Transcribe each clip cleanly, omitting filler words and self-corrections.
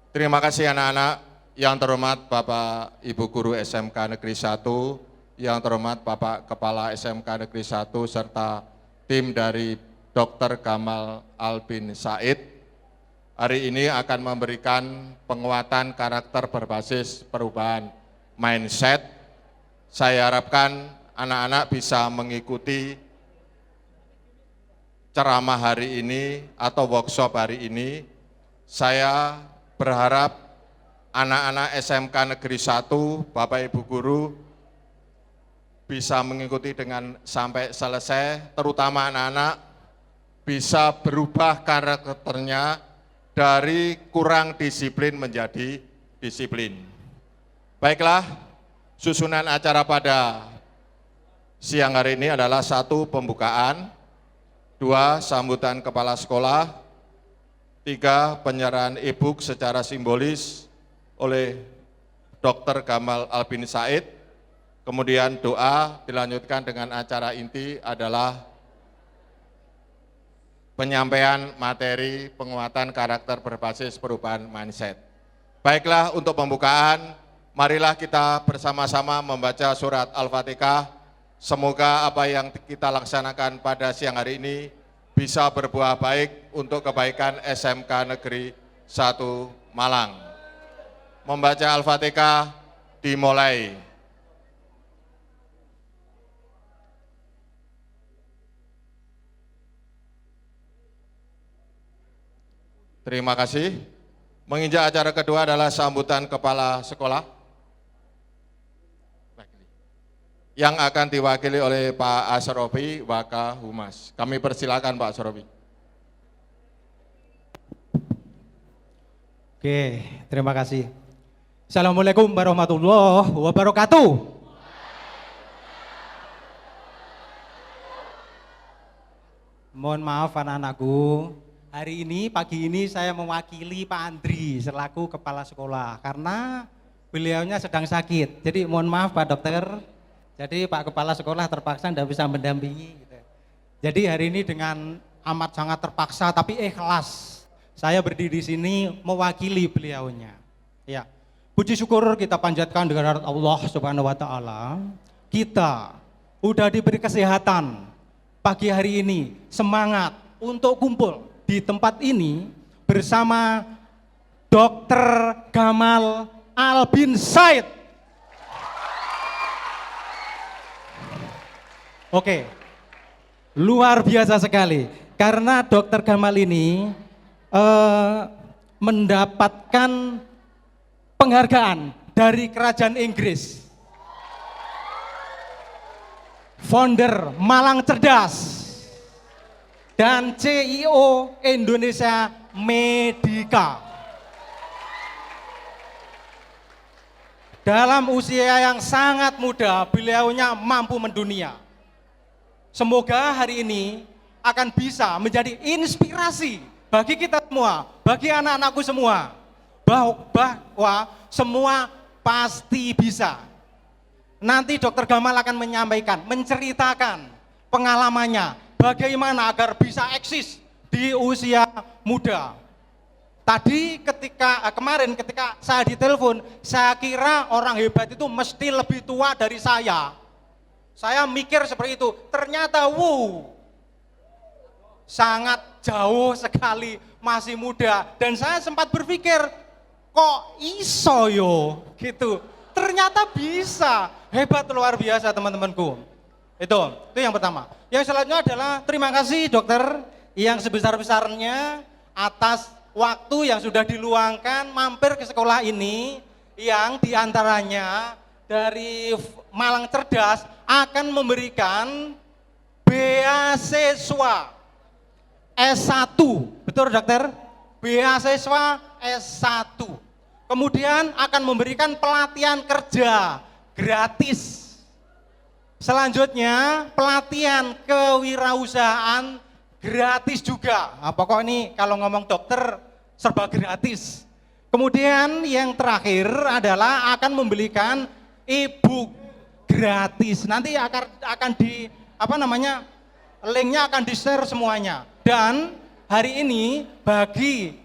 Terima kasih anak-anak. Yang terhormat Bapak Ibu Guru SMK Negeri 1, yang terhormat Bapak Kepala SMK Negeri 1, serta tim dari Dr. Gamal Albin Said. Hari ini akan memberikan penguatan karakter berbasis perubahan mindset. Saya harapkan anak-anak bisa mengikuti ceramah hari ini atau workshop hari ini. Saya berharap anak-anak SMK Negeri 1, Bapak Ibu Guru, bisa mengikuti dengan sampai selesai, terutama anak-anak bisa berubah karakternya dari kurang disiplin menjadi disiplin. Baiklah, susunan acara pada siang hari ini adalah 1. Pembukaan, 2. Sambutan kepala sekolah, 3. Penyerahan e-book secara simbolis oleh Dr. Gamal Albin Said, kemudian doa, dilanjutkan dengan acara inti adalah penyampaian materi penguatan karakter berbasis perubahan mindset. Baiklah, untuk pembukaan, marilah kita bersama-sama membaca surat Al-Fatihah. Semoga apa yang kita laksanakan pada siang hari ini bisa berbuah baik untuk kebaikan SMK Negeri 1 Malang. Membaca Al-Fatihah dimulai. Terima kasih. Menginjak acara kedua adalah sambutan kepala sekolah yang akan diwakili oleh Pak Asrofi Waka Humas. Kami persilakan Pak Asrofi. Oke, terima kasih. Assalamualaikum warahmatullahi wabarakatuh. Mohon maaf anak-anakku, hari ini, pagi ini saya mewakili Pak Andri selaku kepala sekolah karena beliaunya sedang sakit. Jadi mohon maaf Pak Dokter, jadi Pak Kepala Sekolah terpaksa tidak bisa mendampingi. Jadi hari ini dengan amat sangat terpaksa tapi ikhlas, saya berdiri di sini mewakili beliaunya. Ya. Puji syukur kita panjatkan dengan Allah Subhanahu wa Ta'ala. Kita udah diberi kesehatan pagi hari ini, semangat untuk kumpul di tempat ini bersama Dr. Gamal Albin Said. Oke, luar biasa sekali karena Dr. Gamal ini mendapatkan penghargaan dari kerajaan Inggris, founder Malang Cerdas, dan CEO Indonesia Medica. Dalam usia yang sangat muda, beliaunya mampu mendunia. Semoga hari ini akan bisa menjadi inspirasi bagi kita semua, bagi anak-anakku semua, bahwa semua pasti bisa. Nanti Dr. Gamal akan menyampaikan, menceritakan pengalamannya, bagaimana agar bisa eksis di usia muda. Tadi kemarin ketika saya ditelepon, saya kira orang hebat itu mesti lebih tua dari saya. Saya mikir seperti itu, ternyata sangat jauh sekali, masih muda. Dan saya sempat berpikir, kok iso yo gitu, ternyata bisa, hebat luar biasa teman-temanku. Itu yang pertama. Yang selanjutnya adalah terima kasih dokter yang sebesar-besarnya atas waktu yang sudah diluangkan mampir ke sekolah ini, yang diantaranya dari Malang Cerdas akan memberikan beasiswa S1, betul dokter? Beasiswa S1. Kemudian akan memberikan pelatihan kerja gratis. Selanjutnya pelatihan kewirausahaan gratis juga. Nah, pokok ini kalau ngomong dokter serba gratis. Kemudian yang terakhir adalah akan membelikan e-book gratis. Nanti akan linknya akan di-share semuanya. Dan hari ini bagi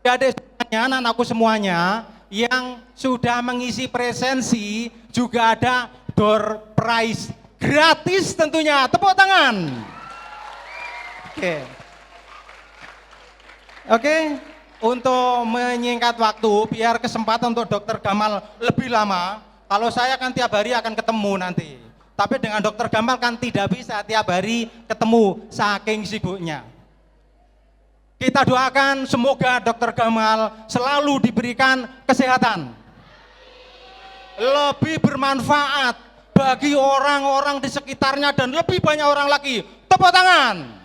adik semuanya, anak-anakku semuanya yang sudah mengisi presensi juga ada door prize gratis tentunya. Tepuk tangan. Oke. Oke, untuk menyingkat waktu biar kesempatan untuk Dokter Gamal lebih lama. Kalau saya kan tiap hari akan ketemu nanti. Tapi dengan Dokter Gamal kan tidak bisa tiap hari ketemu saking sibuknya. Kita doakan semoga Dokter Gamal selalu diberikan kesehatan, lebih bermanfaat bagi orang-orang di sekitarnya dan lebih banyak orang lagi. Tepuk tangan.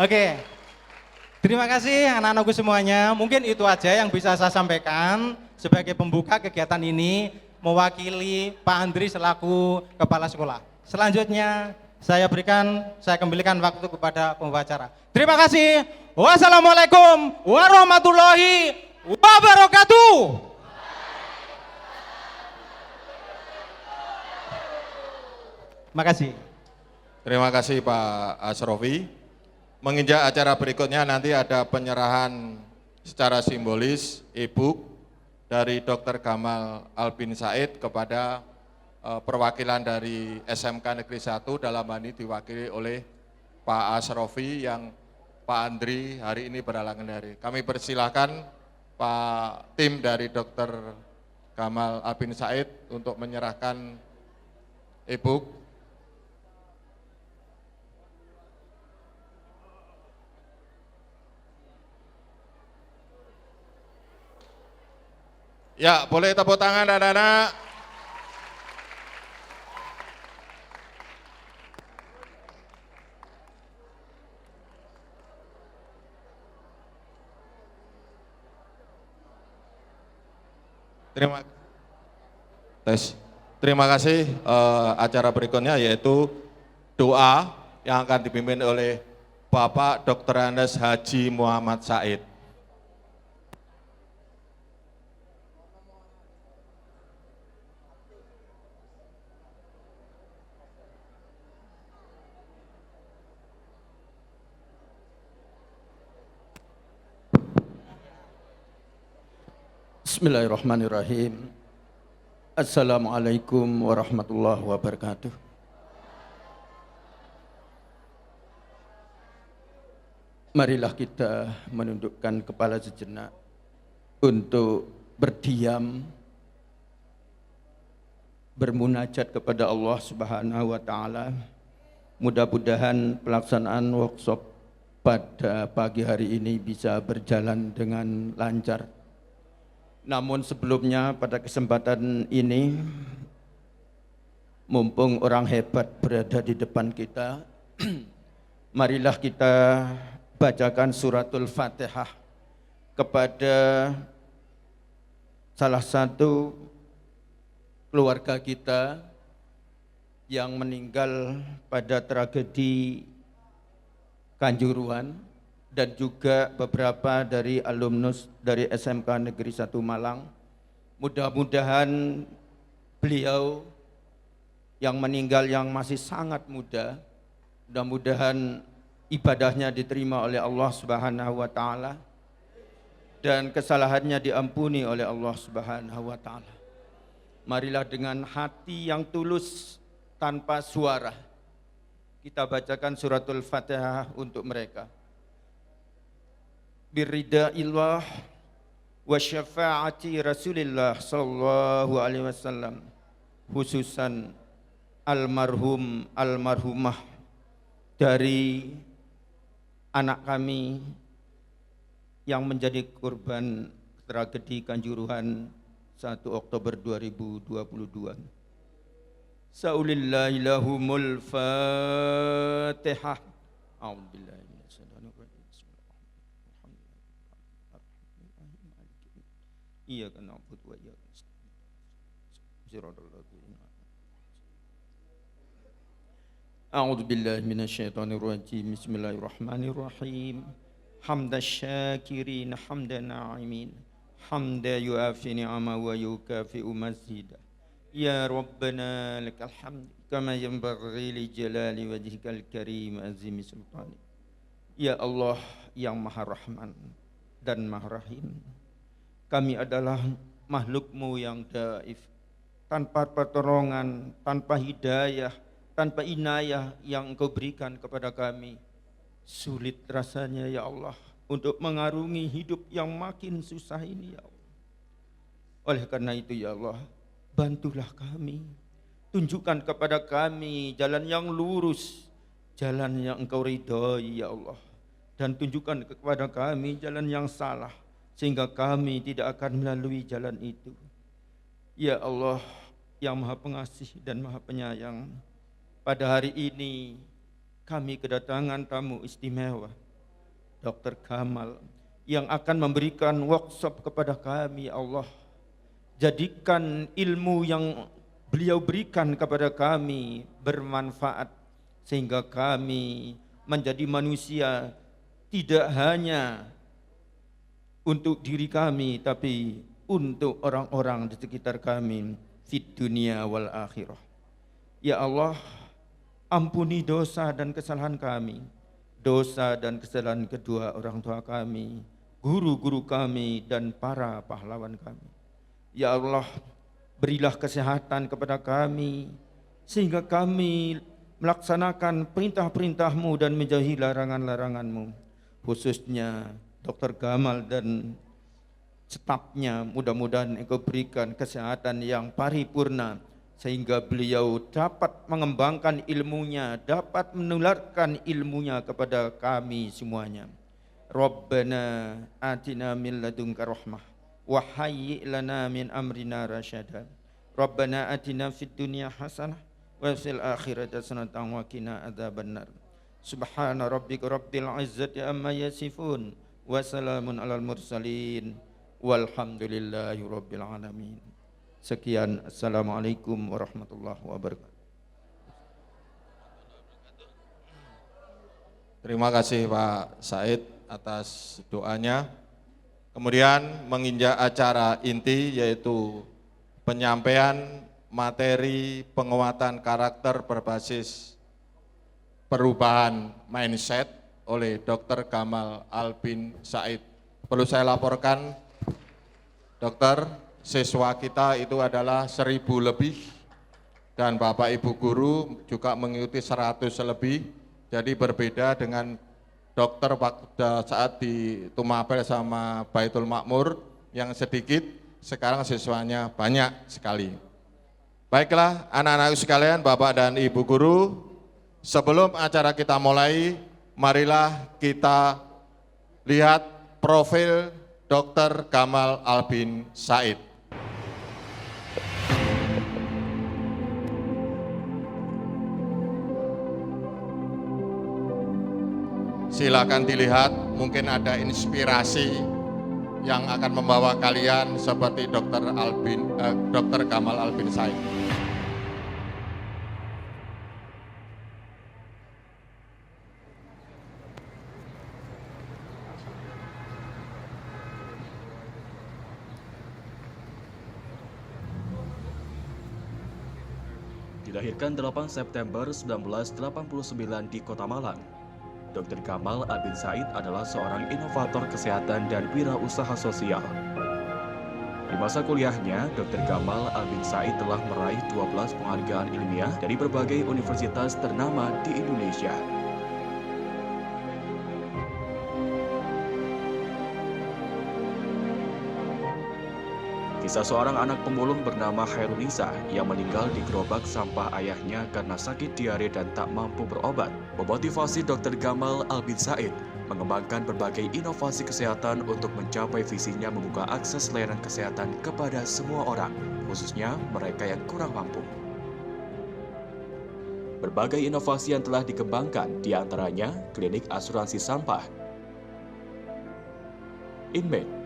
Oke, terima kasih anak-anakku semuanya. Mungkin itu aja yang bisa saya sampaikan sebagai pembuka kegiatan ini, mewakili Pak Andri selaku Kepala Sekolah. Selanjutnya saya kembalikan waktu kepada pembicara. Terima kasih. Wassalamualaikum warahmatullahi wabarakatuh. Terima kasih. Terima kasih Pak Asrofi. Menginjak acara berikutnya nanti ada penyerahan secara simbolis e-book dari Dr. Gamal Albin Said kepada perwakilan dari SMK Negeri 1 dalam hal ini diwakili oleh Pak Asrofi yang Pak Andri hari ini berhalangan dari. Kami persilahkan Pak tim dari Dr. Gamal Albin Said untuk menyerahkan e-book. Ya, boleh tepuk tangan anak-anak. Terima kasih. Acara berikutnya yaitu doa yang akan dipimpin oleh Bapak Dr. Andes Haji Muhammad Said. Bismillahirrahmanirrahim. Assalamualaikum warahmatullahi wabarakatuh. Marilah kita menundukkan kepala sejenak untuk berdiam, bermunajat kepada Allah Subhanahu wa taala. Mudah-mudahan pelaksanaan workshop pada pagi hari ini bisa berjalan dengan lancar. Namun sebelumnya pada kesempatan ini, mumpung orang hebat berada di depan kita, marilah kita bacakan suratul Fatihah kepada salah satu keluarga kita yang meninggal pada tragedi Kanjuruhan, dan juga beberapa dari alumnus dari SMK Negeri 1 Malang. Mudah-mudahan beliau yang meninggal yang masih sangat muda, mudah-mudahan ibadahnya diterima oleh Allah Subhanahu wa taala dan kesalahannya diampuni oleh Allah Subhanahu wa taala. Marilah dengan hati yang tulus tanpa suara kita bacakan suratul Fatihah untuk mereka. Birida'illah wa syafa'ati Rasulillah sallallahu alaihi wasallam, khususan almarhum almarhumah dari anak kami yang menjadi korban tragedi Kanjuruhan 1 Oktober 2022. Sa'ulillahi lahumul Fatihah. A'udzubillahi minasyaitonir rajim. Iyyaka na'budu wa iyyaka nasta'in. Shiratal ladzina A'udzu billahi minasyaitonir rajim. Bismillahirrahmanirrahim. Hamdasy syakirin hamdan na'imin. Hamda yu'afi ni'ama wa yukafi'u mazida. Ya Rabbana lakal hamd kama yanbaghi li jalali wajhikal karim azimi sultani. Ya Allah yang Maha Rahman, dan Maha Rahim. Kami adalah makhluk-Mu yang dhaif, tanpa pertolongan, tanpa hidayah, tanpa inayah yang Engkau berikan kepada kami. Sulit rasanya ya Allah untuk mengarungi hidup yang makin susah ini ya Allah. Oleh karena itu ya Allah, bantulah kami, tunjukkan kepada kami jalan yang lurus, jalan yang Engkau ridhoi ya Allah, dan tunjukkan kepada kami jalan yang salah, sehingga kami tidak akan melalui jalan itu. Ya Allah yang Maha Pengasih dan Maha Penyayang, pada hari ini kami kedatangan tamu istimewa, Dr. Gamal, yang akan memberikan workshop kepada kami ya Allah. Jadikan ilmu yang beliau berikan kepada kami bermanfaat, sehingga kami menjadi manusia tidak hanya untuk diri kami, tapi untuk orang-orang di sekitar kami, fid dunia wal akhirah. Ya Allah, ampuni dosa dan kesalahan kami, dosa dan kesalahan kedua orang tua kami, guru-guru kami, dan para pahlawan kami. Ya Allah, berilah kesehatan kepada kami, sehingga kami melaksanakan perintah-perintah-Mu dan menjauhi larangan-larangan-Mu. Khususnya Dr. Gamal dan stafnya, mudah-mudahan Engkau berikan kesehatan yang paripurna, sehingga beliau dapat mengembangkan ilmunya, dapat menularkan ilmunya kepada kami semuanya. Rabbana atina min ladunka rahmah wa hayyi' lana min amrina rasyada. Rabbana atina fid dunya hasanah wa fil akhirati hasanatan wa qina adzabannar. Subhana rabbika rabbil izzati amma yasifun wa salamun alal mursalin walhamdulillahi rabbil alamin. Sekian, assalamualaikum warahmatullahi wabarakatuh. Terima kasih Pak Said atas doanya. Kemudian menginjak acara inti, yaitu penyampaian materi penguatan karakter berbasis perubahan mindset oleh Dr. Gamal Albin Said. Perlu saya laporkan, Dokter, siswa kita itu adalah 1000 lebih, dan Bapak Ibu guru juga mengikuti 100 lebih. Jadi berbeda dengan dokter pada saat di Tumapel sama Baitul Makmur yang sedikit, sekarang siswanya banyak sekali. Baiklah anak-anak sekalian, Bapak dan Ibu guru, sebelum acara kita mulai, marilah kita lihat profil Dr. Gamal Albin Said. Silakan dilihat, mungkin ada inspirasi yang akan membawa kalian seperti Dr. Gamal Albin Said. Dilahirkan 8 September 1989 di Kota Malang, Dr. Gamal Albin Said adalah seorang inovator kesehatan dan wirausaha sosial. Di masa kuliahnya, Dr. Gamal Albin Said telah meraih 12 penghargaan ilmiah dari berbagai universitas ternama di Indonesia. Kisah seorang anak pemulung bernama Khairunisa yang meninggal di gerobak sampah ayahnya karena sakit diare dan tak mampu berobat memotivasi Dr. Gamal Albin Said mengembangkan berbagai inovasi kesehatan untuk mencapai visinya membuka akses layanan kesehatan kepada semua orang, khususnya mereka yang kurang mampu. Berbagai inovasi yang telah dikembangkan, diantaranya klinik asuransi sampah, Inmed,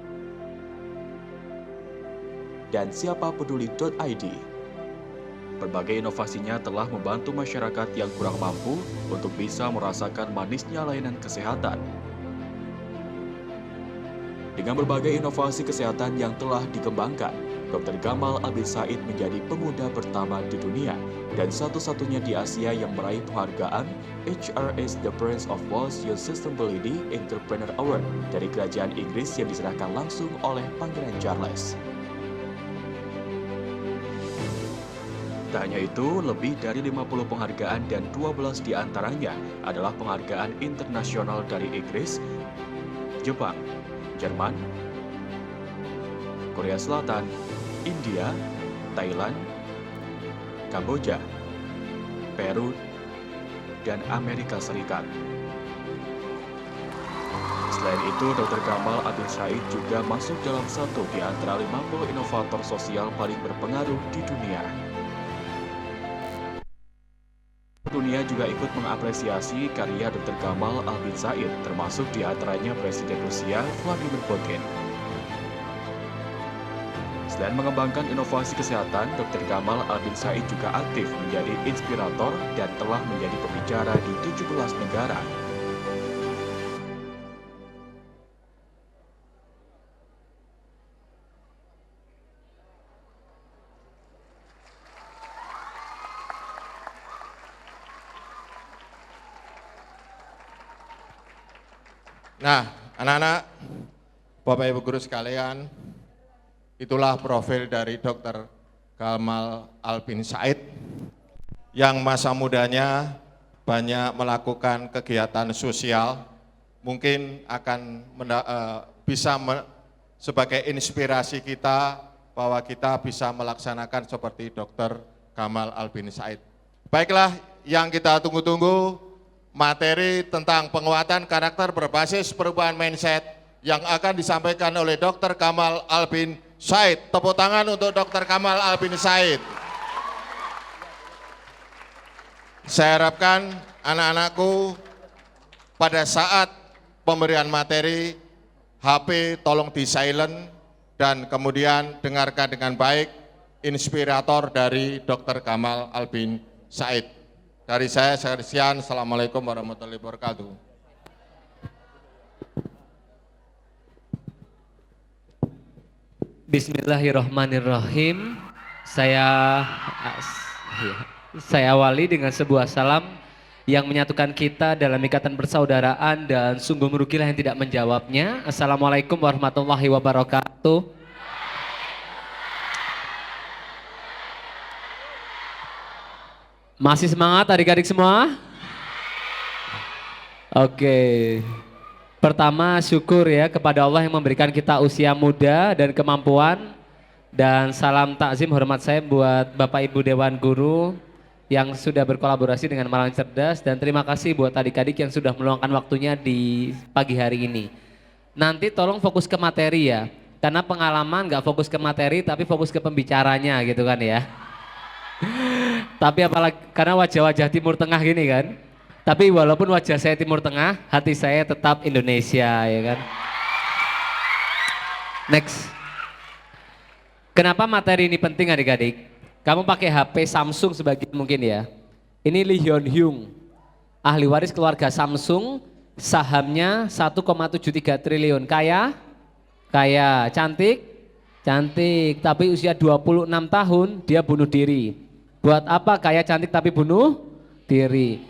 dan siapapeduli.id. Berbagai inovasinya telah membantu masyarakat yang kurang mampu untuk bisa merasakan manisnya layanan kesehatan. Dengan berbagai inovasi kesehatan yang telah dikembangkan, Dr. Gamal Albin Said menjadi pemuda pertama di dunia dan satu-satunya di Asia yang meraih penghargaan HRS The Prince of Wales Youth Sustainability Entrepreneur Award dari Kerajaan Inggris yang diserahkan langsung oleh Pangeran Charles. Tak hanya itu, lebih dari 50 penghargaan dan 12 diantaranya adalah penghargaan internasional dari Inggris, Jepang, Jerman, Korea Selatan, India, Thailand, Kamboja, Peru, dan Amerika Serikat. Selain itu, Dr. Gamal Albin Said juga masuk dalam satu di antara 50 inovator sosial paling berpengaruh di dunia. Dunia juga ikut mengapresiasi karya Dr. Gamal Albin Said, termasuk di antaranya Presiden Rusia Vladimir Putin. Selain mengembangkan inovasi kesehatan, Dr. Gamal Albin Said juga aktif menjadi inspirator dan telah menjadi pembicara di 17 negara. Nah, anak-anak, Bapak Ibu Guru sekalian, itulah profil dari Dr. Gamal Albin Said yang masa mudanya banyak melakukan kegiatan sosial, mungkin akan sebagai inspirasi kita bahwa kita bisa melaksanakan seperti Dr. Gamal Albin Said. Baiklah, yang kita tunggu-tunggu, materi tentang penguatan karakter berbasis perubahan mindset yang akan disampaikan oleh Dr. Gamal Albin Said. Tepuk tangan untuk Dr. Gamal Albin Said. Saya harapkan anak-anakku pada saat pemberian materi, HP tolong di silent dan kemudian dengarkan dengan baik inspirator dari Dr. Gamal Albin Said. Dari saya sekian, Assalamualaikum warahmatullahi wabarakatuh. Bismillahirrahmanirrahim. Saya awali dengan sebuah salam yang menyatukan kita dalam ikatan persaudaraan dan sungguh merugilah yang tidak menjawabnya. Assalamualaikum warahmatullahi wabarakatuh. Masih semangat adik-adik semua? Oke. Pertama, syukur ya kepada Allah yang memberikan kita usia muda dan kemampuan. Dan salam takzim hormat saya buat Bapak Ibu Dewan Guru yang sudah berkolaborasi dengan Malang Cerdas. Dan terima kasih buat adik-adik yang sudah meluangkan waktunya di pagi hari ini. Nanti tolong fokus ke materi ya. Karena pengalaman nggak fokus ke materi tapi fokus ke pembicaranya gitu kan ya. Tapi apalagi karena wajah-wajah Timur Tengah gini kan. Tapi walaupun wajah saya Timur Tengah, hati saya tetap Indonesia, ya kan? Next. Kenapa materi ini penting adik-adik? Kamu pakai HP Samsung sebagian mungkin ya. Ini Lee Hyun Hyung, ahli waris keluarga Samsung, sahamnya 1,73 triliun. Kaya? Kaya. Cantik? Cantik. Tapi usia 26 tahun, dia bunuh diri. Buat apa kaya cantik tapi bunuh diri?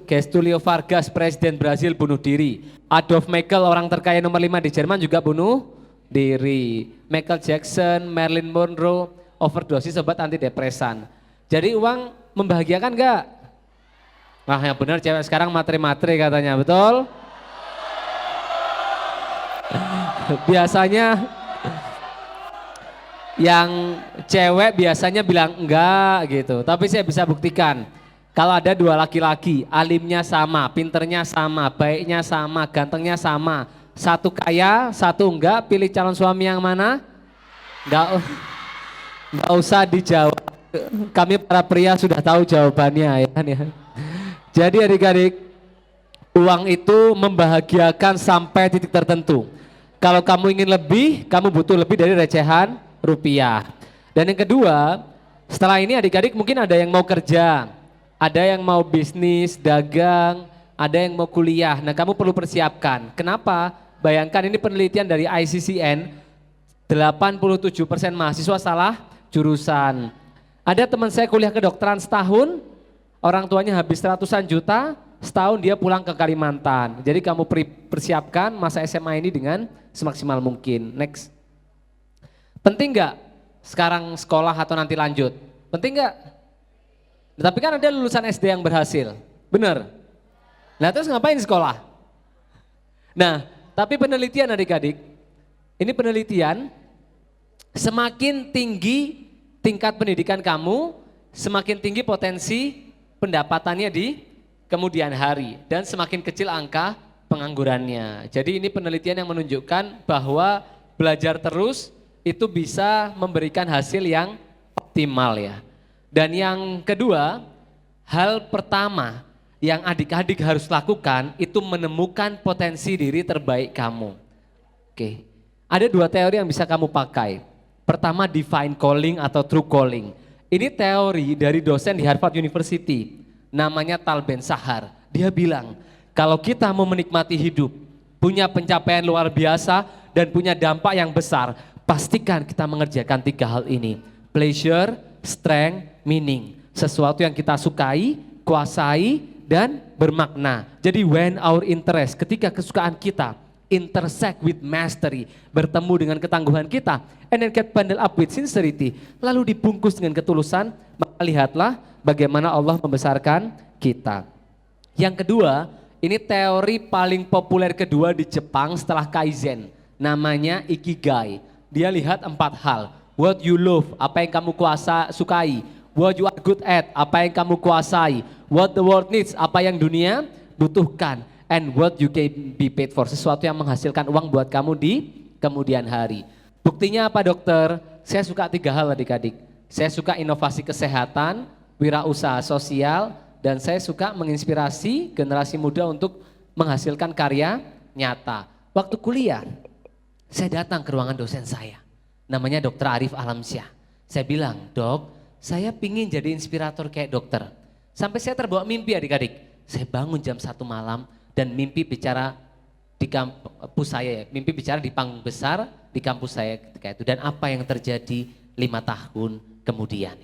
Getúlio Vargas, Presiden Brasil bunuh diri. Adolf Merkel, orang terkaya nomor 5 di Jerman juga bunuh diri. Michael Jackson, Marilyn Monroe, overdosis obat antidepresan. Jadi uang membahagiakan enggak? Nah yang benar cewek sekarang materi-materi katanya, betul? Biasanya yang cewek biasanya bilang enggak gitu, tapi saya bisa buktikan. Kalau ada dua laki-laki, alimnya sama, pinternya sama, baiknya sama, gantengnya sama. Satu kaya, satu enggak, pilih calon suami yang mana? Enggak usah dijawab. Kami para pria sudah tahu jawabannya ya kan ya. Jadi adik-adik, uang itu membahagiakan sampai titik tertentu. Kalau kamu ingin lebih, kamu butuh lebih dari recehan rupiah. Dan yang kedua, setelah ini adik-adik mungkin ada yang mau kerja. Ada yang mau bisnis, dagang, ada yang mau kuliah. Nah kamu perlu persiapkan. Kenapa? Bayangkan ini penelitian dari ICCN. 87% mahasiswa salah jurusan. Ada teman saya kuliah kedokteran setahun, orang tuanya habis ratusan juta, setahun dia pulang ke Kalimantan. Jadi kamu persiapkan masa SMA ini dengan semaksimal mungkin. Next. Penting nggak sekarang sekolah atau nanti lanjut? Penting nggak? Tapi kan ada lulusan SD yang berhasil, bener? Nah terus ngapain sekolah? Nah tapi penelitian adik-adik, ini penelitian, semakin tinggi tingkat pendidikan kamu, semakin tinggi potensi pendapatannya di kemudian hari dan semakin kecil angka penganggurannya. Jadi ini penelitian yang menunjukkan bahwa belajar terus itu bisa memberikan hasil yang optimal ya. Dan yang kedua, hal pertama yang adik-adik harus lakukan itu menemukan potensi diri terbaik kamu. Oke, ada dua teori yang bisa kamu pakai. Pertama, divine calling atau true calling. Ini teori dari dosen di Harvard University, namanya Tal Ben-Shahar. Dia bilang, kalau kita mau menikmati hidup, punya pencapaian luar biasa dan punya dampak yang besar, pastikan kita mengerjakan 3 hal ini. Pleasure, strength, meaning. Sesuatu yang kita sukai, kuasai, dan bermakna. Jadi when our interest, ketika kesukaan kita intersect with mastery, bertemu dengan ketangguhan kita, and then get bundled up with sincerity, lalu dibungkus dengan ketulusan, maka lihatlah bagaimana Allah membesarkan kita. Yang kedua, ini teori paling populer kedua di Jepang setelah Kaizen, namanya Ikigai. Dia lihat 4 hal, what you love, apa yang kamu sukai, what you are good at, apa yang kamu kuasai, what the world needs, apa yang dunia butuhkan, and what you can be paid for, sesuatu yang menghasilkan uang buat kamu di kemudian hari. Buktinya apa dokter? Saya suka 3 hal adik-adik. Saya suka inovasi kesehatan, wirausaha sosial, dan saya suka menginspirasi generasi muda untuk menghasilkan karya nyata. Waktu kuliah, saya datang ke ruangan dosen saya, namanya Dr. Arif Alamsyah. Saya bilang, dok, saya pingin jadi inspirator kayak dokter. Sampai saya terbawa mimpi adik-adik. Saya bangun jam 1 malam dan mimpi bicara di kampus saya, mimpi bicara di panggung besar di kampus saya ketika itu. Dan apa yang terjadi 5 tahun kemudian.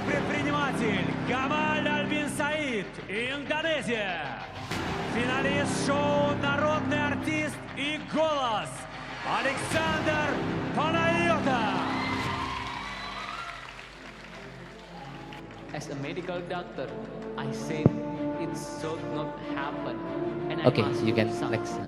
Предприниматель Гамаль Альбин Саид, Индонезия. Финалист шоу «Народный артист» и «Голос» Александр Panayota. As a medical doctor, I said it should not happen. Oke, you can next.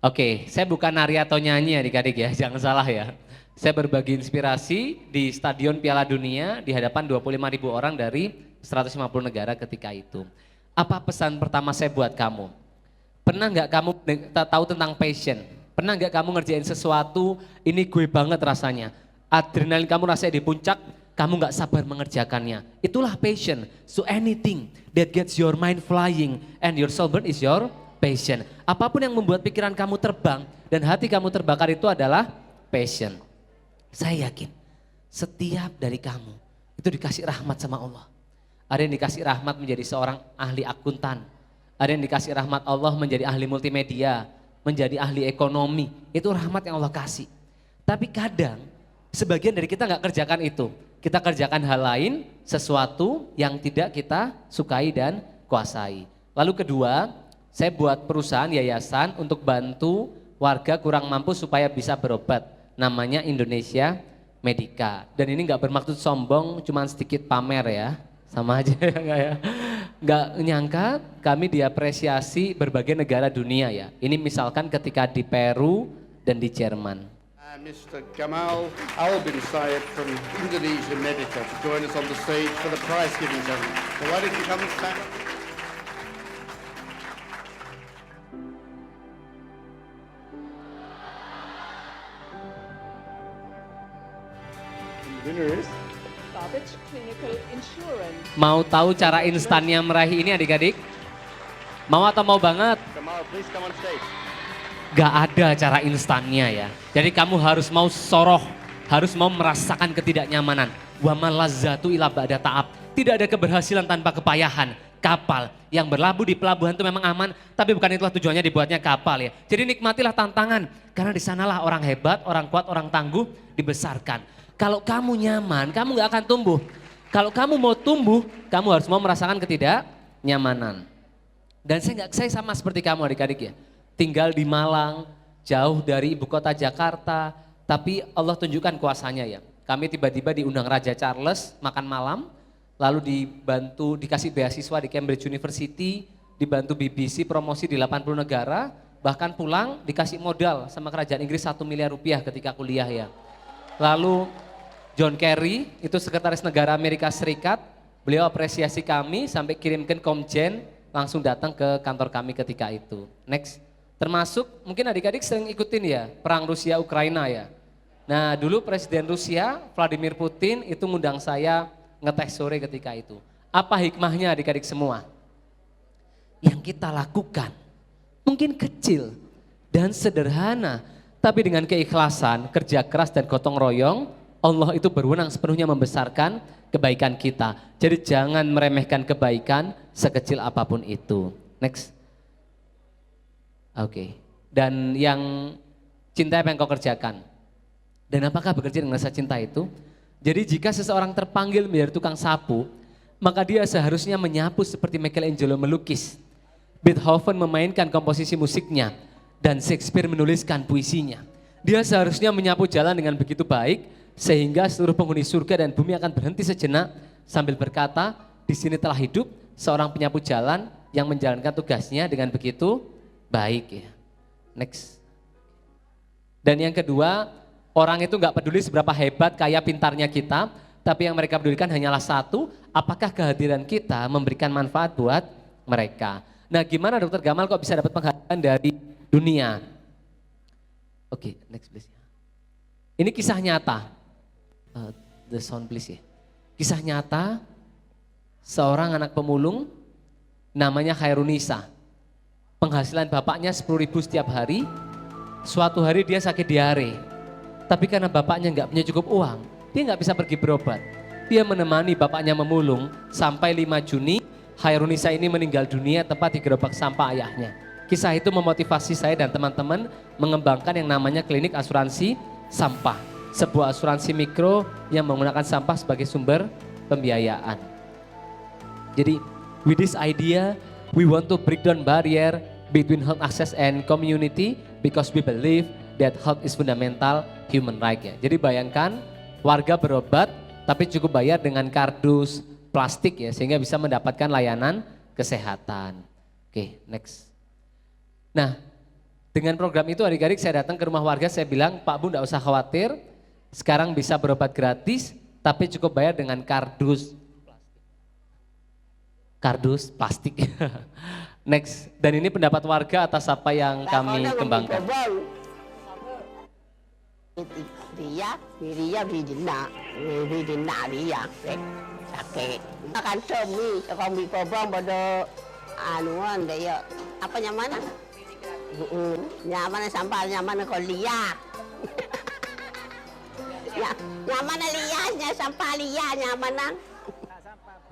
Oke, saya bukan nari atau nyanyi adik-adik ya, jangan salah ya. Saya berbagi inspirasi di Stadion Piala Dunia di hadapan 25.000 orang dari 150 negara ketika itu. Apa pesan pertama saya buat kamu? Pernah nggak kamu tahu tentang passion? Pernah nggak kamu ngerjain sesuatu, ini gue banget rasanya. Adrenalin kamu rasanya di puncak, kamu nggak sabar mengerjakannya. Itulah passion. So anything that gets your mind flying and your soul burn is your passion. Apapun yang membuat pikiran kamu terbang dan hati kamu terbakar itu adalah passion. Saya yakin setiap dari kamu itu dikasih rahmat sama Allah. Ada yang dikasih rahmat menjadi seorang ahli akuntan. Ada yang dikasih rahmat Allah menjadi ahli multimedia, menjadi ahli ekonomi. Itu rahmat yang Allah kasih. Tapi kadang sebagian dari kita nggak kerjakan itu. Kita kerjakan hal lain, sesuatu yang tidak kita sukai dan kuasai. Lalu kedua, saya buat perusahaan yayasan untuk bantu warga kurang mampu supaya bisa berobat. Namanya Indonesia Medica. Dan ini nggak bermaksud sombong, cuman sedikit pamer ya. Sama aja ya. Nggak nyangka kami diapresiasi berbagai negara dunia ya. Ini misalkan ketika di Peru dan di Jerman. Mr. Gamal Albin Said from Indonesia Medica to join us on the stage for the prize giving ceremony. So why don't you come and stand? And the winner is Babbage Clinical Insurance. Mau tahu cara instannya meraih ini adik-adik? Mau atau mau banget? Gamal, please come on stage. Gak ada cara instannya ya. Jadi kamu harus mau soroh, harus mau merasakan ketidaknyamanan. Wa malazzatu ila ba'da ta'ab. Tidak ada keberhasilan tanpa kepayahan. kapal. Yang berlabuh di pelabuhan itu memang aman, tapi bukan itulah tujuannya dibuatnya kapal ya. Jadi nikmatilah tantangan, karena di sanalah orang hebat, orang kuat, orang tangguh dibesarkan. Kalau kamu nyaman, kamu nggak akan tumbuh. Kalau kamu mau tumbuh, kamu harus mau merasakan ketidaknyamanan. Dan saya sama seperti kamu adik-adik ya. Tinggal di Malang, jauh dari ibu kota Jakarta, tapi Allah tunjukkan kuasanya ya. Kami tiba-tiba diundang Raja Charles makan malam, lalu dikasih beasiswa di Cambridge University, dibantu BBC promosi di 80 negara, bahkan pulang dikasih modal sama kerajaan Inggris 1 miliar rupiah ketika kuliah ya. Lalu John Kerry, itu sekretaris negara Amerika Serikat, beliau apresiasi kami sampai kirimkan komjen, langsung datang ke kantor kami ketika itu. Next, termasuk mungkin adik-adik sering ikutin ya, perang Rusia-Ukraina ya. Nah dulu Presiden Rusia, Vladimir Putin itu ngundang saya ngeteh sore ketika itu. Apa hikmahnya adik-adik semua? Yang kita lakukan mungkin kecil dan sederhana, tapi dengan keikhlasan, kerja keras dan gotong royong, Allah itu berwenang sepenuhnya membesarkan kebaikan kita. Jadi jangan meremehkan kebaikan sekecil apapun itu. Next. Oke. Dan yang cinta apa yang kau kerjakan? Dan apakah bekerja dengan rasa cinta itu? Jadi jika seseorang terpanggil menjadi tukang sapu, maka dia seharusnya menyapu seperti Michelangelo melukis. Beethoven memainkan komposisi musiknya, dan Shakespeare menuliskan puisinya. Dia seharusnya menyapu jalan dengan begitu baik, sehingga seluruh penghuni surga dan bumi akan berhenti sejenak sambil berkata, di sini telah hidup seorang penyapu jalan yang menjalankan tugasnya dengan begitu baik. Ya. Next. Dan yang kedua, orang itu nggak peduli seberapa hebat, kaya, pintarnya kita, tapi yang mereka pedulikan hanyalah satu, apakah kehadiran kita memberikan manfaat buat mereka. Nah gimana Dokter Gamal kok bisa dapat penghargaan dari dunia? Oke, next please. Ini kisah nyata, the sound please ya. Kisah nyata seorang anak pemulung namanya Khairunisa. Penghasilan bapaknya 10.000 setiap hari, suatu hari dia sakit diare. Tapi karena bapaknya nggak punya cukup uang, dia nggak bisa pergi berobat. Dia menemani bapaknya memulung sampai 5 Juni, Khairunisa ini meninggal dunia tepat di gerobak sampah ayahnya. Kisah itu memotivasi saya dan teman-teman mengembangkan yang namanya klinik asuransi sampah. Sebuah asuransi mikro yang menggunakan sampah sebagai sumber pembiayaan. Jadi with this idea, we want to break down barrier between health access and community because we believe that health is fundamental human right ya. Jadi bayangkan warga berobat tapi cukup bayar dengan kardus plastik ya sehingga bisa mendapatkan layanan kesehatan. Oke, next. Nah, dengan program itu adik-adik saya datang ke rumah warga, saya bilang, Pak Bu enggak usah khawatir, sekarang bisa berobat gratis tapi cukup bayar dengan kardus plastik. Next, dan ini pendapat warga atas apa yang kami kembangkan. Sakit. Makan cumi, kalau beli kobong pada anuan deh ya. Apa nyaman? Nyaman sampah, nyaman kalau liar. Ya, nyaman liarnya sampah liar nyaman.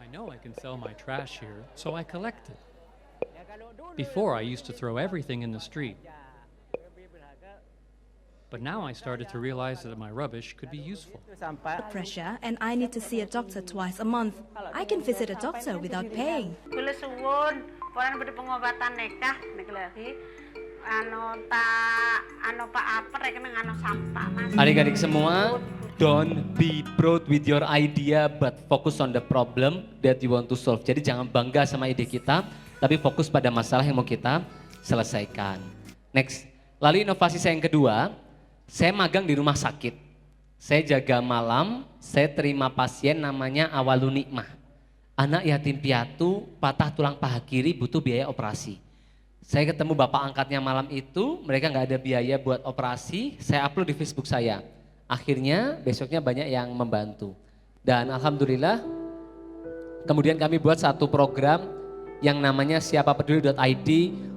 I know I can sell my trash here, so I collect it. Before I used to throw everything in the street. But now I started to realize that my rubbish could be useful. Pressure and I need to see a doctor twice a month. I can visit a doctor without paying. Kula suwun, poran pada pengobatan nekah nek lagi Pak apa rekening sampah Mas. Adik-adik semua, don't be proud with your idea but focus on the problem that you want to solve. Jadi jangan bangga sama ide kita, tapi fokus pada masalah yang mau kita selesaikan. Next, lalu inovasi saya yang kedua, saya magang di rumah sakit. Saya jaga malam, saya terima pasien namanya Awalun Nikmah. Anak yatim piatu, patah tulang paha kiri, butuh biaya operasi. Saya ketemu bapak angkatnya malam itu, mereka nggak ada biaya buat operasi, saya upload di Facebook saya. Akhirnya besoknya banyak yang membantu. Dan alhamdulillah, kemudian kami buat satu program yang namanya siapapeduli.id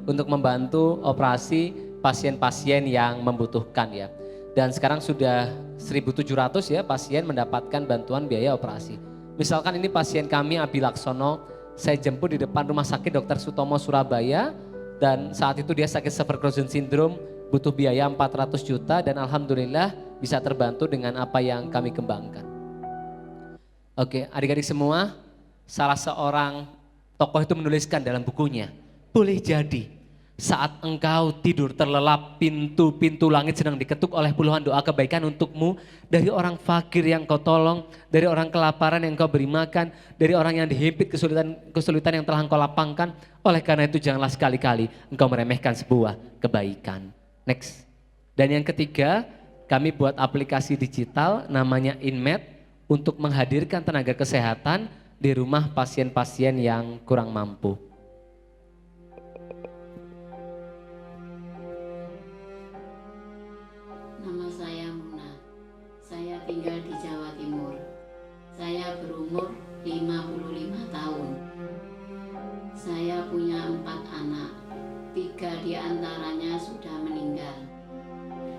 untuk membantu operasi pasien-pasien yang membutuhkan ya. Dan sekarang sudah 1.700 ya pasien mendapatkan bantuan biaya operasi. Misalkan ini pasien kami Abi Laksono, saya jemput di depan rumah sakit Dr. Sutomo Surabaya, dan saat itu dia sakit Sjögren's syndrome, butuh biaya 400 juta dan alhamdulillah bisa terbantu dengan apa yang kami kembangkan. Oke, adik-adik semua, salah seorang tokoh itu menuliskan dalam bukunya, boleh jadi saat engkau tidur terlelap, pintu-pintu langit sedang diketuk oleh puluhan doa kebaikan untukmu, dari orang fakir yang kau tolong, dari orang kelaparan yang kau beri makan, dari orang yang dihimpit kesulitan yang telah engkau lapangkan. Oleh karena itu janganlah sekali-kali engkau meremehkan sebuah kebaikan. Next. Dan yang ketiga, kami buat aplikasi digital namanya InMed untuk menghadirkan tenaga kesehatan di rumah pasien-pasien yang kurang mampu. Nama saya Muna. Saya tinggal di Jawa Timur. Saya berumur 55 tahun. Saya punya 4 anak. 3 diantaranya sudah meninggal.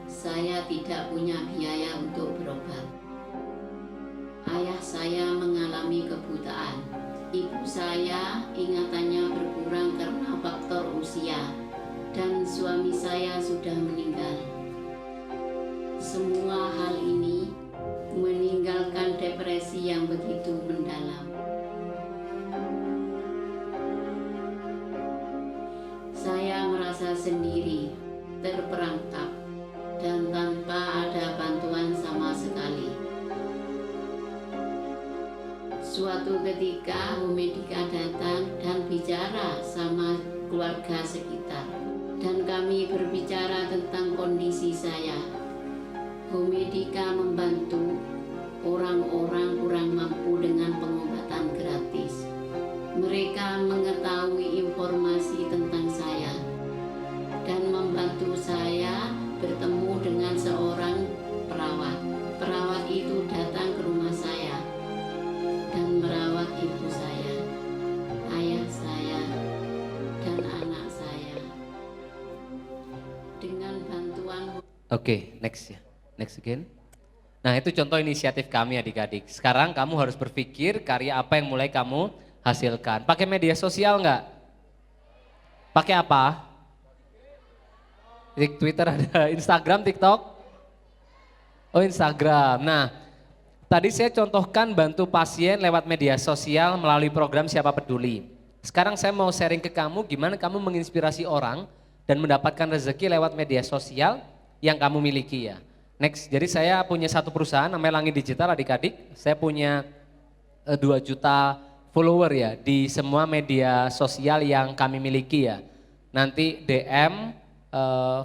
Saya tidak punya biaya untuk berobat. Ayah saya mengalami kebutaan. Ibu saya ingatannya berkurang karena faktor usia. Dan suami saya sudah meninggal. Semua hal ini meninggalkan depresi yang begitu mendalam. Saya merasa sendiri, terperangkap, dan tanpa ada bantuan sama sekali. Suatu ketika Homedika datang dan bicara sama keluarga sekitar, dan kami berbicara tentang kondisi saya. Homedika membantu orang-orang kurang mampu dengan pengobatan gratis. Mereka mengetahui informasi tentang saya dan membantu saya bertemu dengan seorang perawat. Perawat itu datang ke rumah saya dan merawat ibu saya, ayah saya, dan anak saya. Dengan bantuan... Oke, next ya. Next again. Nah itu contoh inisiatif kami adik-adik. Sekarang kamu harus berpikir karya apa yang mulai kamu hasilkan. Pakai media sosial nggak? Pakai apa? Twitter ada, Instagram, TikTok? Oh Instagram. Nah tadi saya contohkan bantu pasien lewat media sosial melalui program Siapa Peduli. Sekarang saya mau sharing ke kamu gimana kamu menginspirasi orang dan mendapatkan rezeki lewat media sosial yang kamu miliki ya. Next, jadi saya punya satu perusahaan namanya Langit Digital adik-adik. Saya punya 2 juta follower ya di semua media sosial yang kami miliki ya. Nanti DM,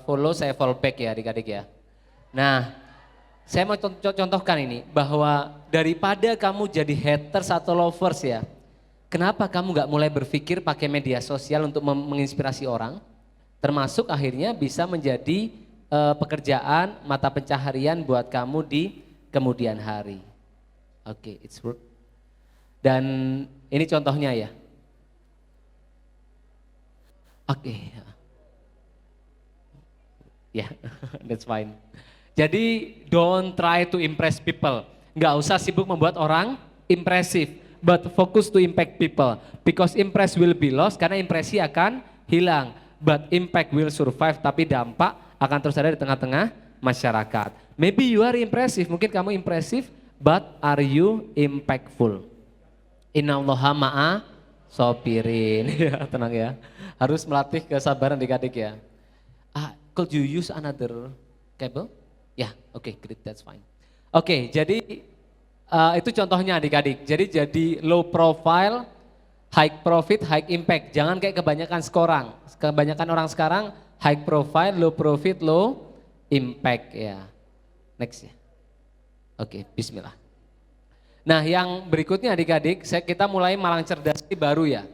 follow, saya follow back ya adik-adik ya. Nah, saya mau contohkan ini bahwa daripada kamu jadi haters atau lovers ya, kenapa kamu nggak mulai berpikir pakai media sosial untuk menginspirasi orang, termasuk akhirnya bisa menjadi pekerjaan, mata pencaharian buat kamu di kemudian hari. Oke, it's work. Dan ini contohnya ya. Oke. Ya, that's fine. Jadi don't try to impress people. Nggak usah sibuk membuat orang impresif, but focus to impact people. Because impress will be lost, karena impresi akan hilang. But impact will survive, tapi dampak akan terus ada di tengah-tengah masyarakat. Maybe you are impressive, mungkin kamu impresif, but are you impactful? Innallaha ma'a sopirin. Ya, tenang ya. Harus melatih kesabaran adik-adik ya. Could you use another cable? Ya, oke, great, that's fine. Oke, jadi itu contohnya adik-adik. Jadi low profile, high profit, high impact. Jangan kayak kebanyakan orang sekarang high profile, low profit, low impact ya. Next ya. Oke, bismillah. Nah yang berikutnya adik-adik, kita mulai Malang Cerdas ini baru ya.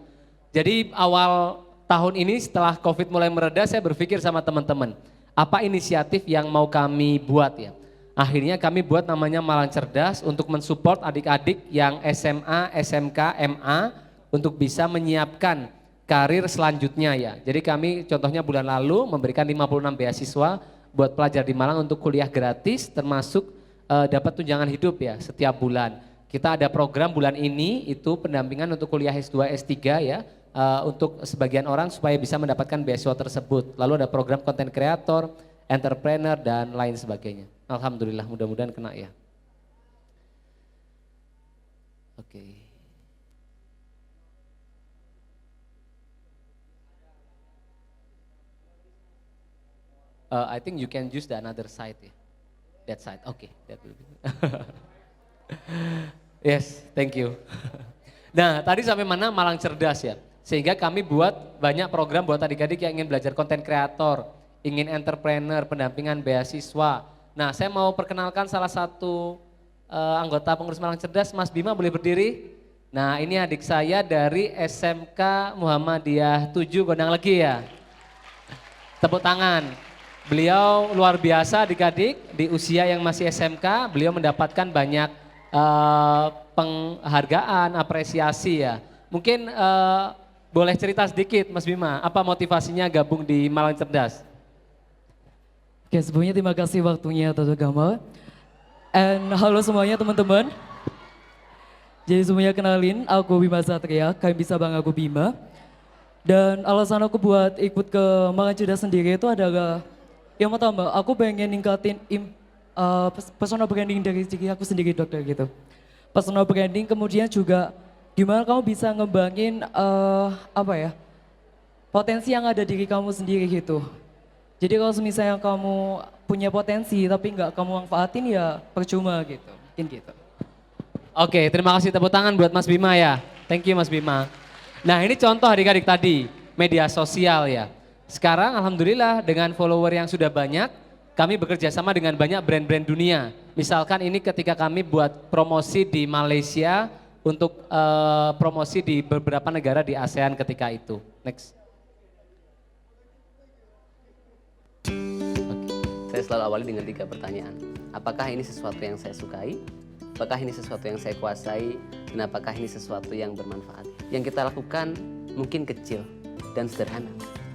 Jadi awal tahun ini setelah COVID mulai mereda, saya berpikir sama teman-teman, apa inisiatif yang mau kami buat ya. Akhirnya kami buat namanya Malang Cerdas untuk mensupport adik-adik yang SMA, SMK, MA untuk bisa menyiapkan karir selanjutnya ya. Jadi kami contohnya bulan lalu memberikan 56 beasiswa buat pelajar di Malang untuk kuliah gratis termasuk dapat tunjangan hidup ya setiap bulan. Kita ada program bulan ini itu pendampingan untuk kuliah S2, S3 ya. Untuk sebagian orang supaya bisa mendapatkan beasiswa tersebut. Lalu ada program content creator, entrepreneur dan lain sebagainya. Alhamdulillah mudah-mudahan kena ya. Oke. I think you can use the another side ya. That side. Okay, that will be. Yes, thank you. Nah, tadi sampai mana Malang Cerdas ya. Sehingga kami buat banyak program buat adik-adik yang ingin belajar konten kreator, ingin entrepreneur, pendampingan beasiswa. Nah, saya mau perkenalkan salah satu anggota pengurus Malang Cerdas, Mas Bima, boleh berdiri? Nah, ini adik saya dari SMK Muhammadiyah 7 Gondang Legi ya. Tepuk tangan. Beliau luar biasa adik-adik, di usia yang masih SMK, beliau mendapatkan banyak penghargaan, apresiasi ya. Mungkin boleh cerita sedikit Mas Bima, apa motivasinya gabung di Malang Cerdas? Oke, sebelumnya terima kasih waktunya Dr. Gamal. And halo semuanya teman-teman. Jadi semuanya kenalin, aku Bima Satria, kalian bisa bang aku Bima. Dan alasan aku buat ikut ke Malang Cerdas sendiri itu adalah yang pertama, aku pengen ningkatin personal branding dari diri aku sendiri dokter gitu. Personal branding kemudian juga gimana kamu bisa ngembangin potensi yang ada diri kamu sendiri gitu. Jadi kalau misalnya kamu punya potensi tapi nggak kamu manfaatin ya percuma gitu, mungkin gitu. Oke, terima kasih tepuk tangan buat Mas Bima ya. Thank you Mas Bima. Nah ini contoh adik-adik tadi, media sosial ya. Sekarang alhamdulillah dengan follower yang sudah banyak, kami bekerja sama dengan banyak brand-brand dunia. Misalkan ini ketika kami buat promosi di Malaysia untuk promosi di beberapa negara di ASEAN ketika itu. Next. Saya selalu awali dengan 3 pertanyaan. Apakah ini sesuatu yang saya sukai? Apakah ini sesuatu yang saya kuasai? Dan apakah ini sesuatu yang bermanfaat? Yang kita lakukan mungkin kecil dan sederhana.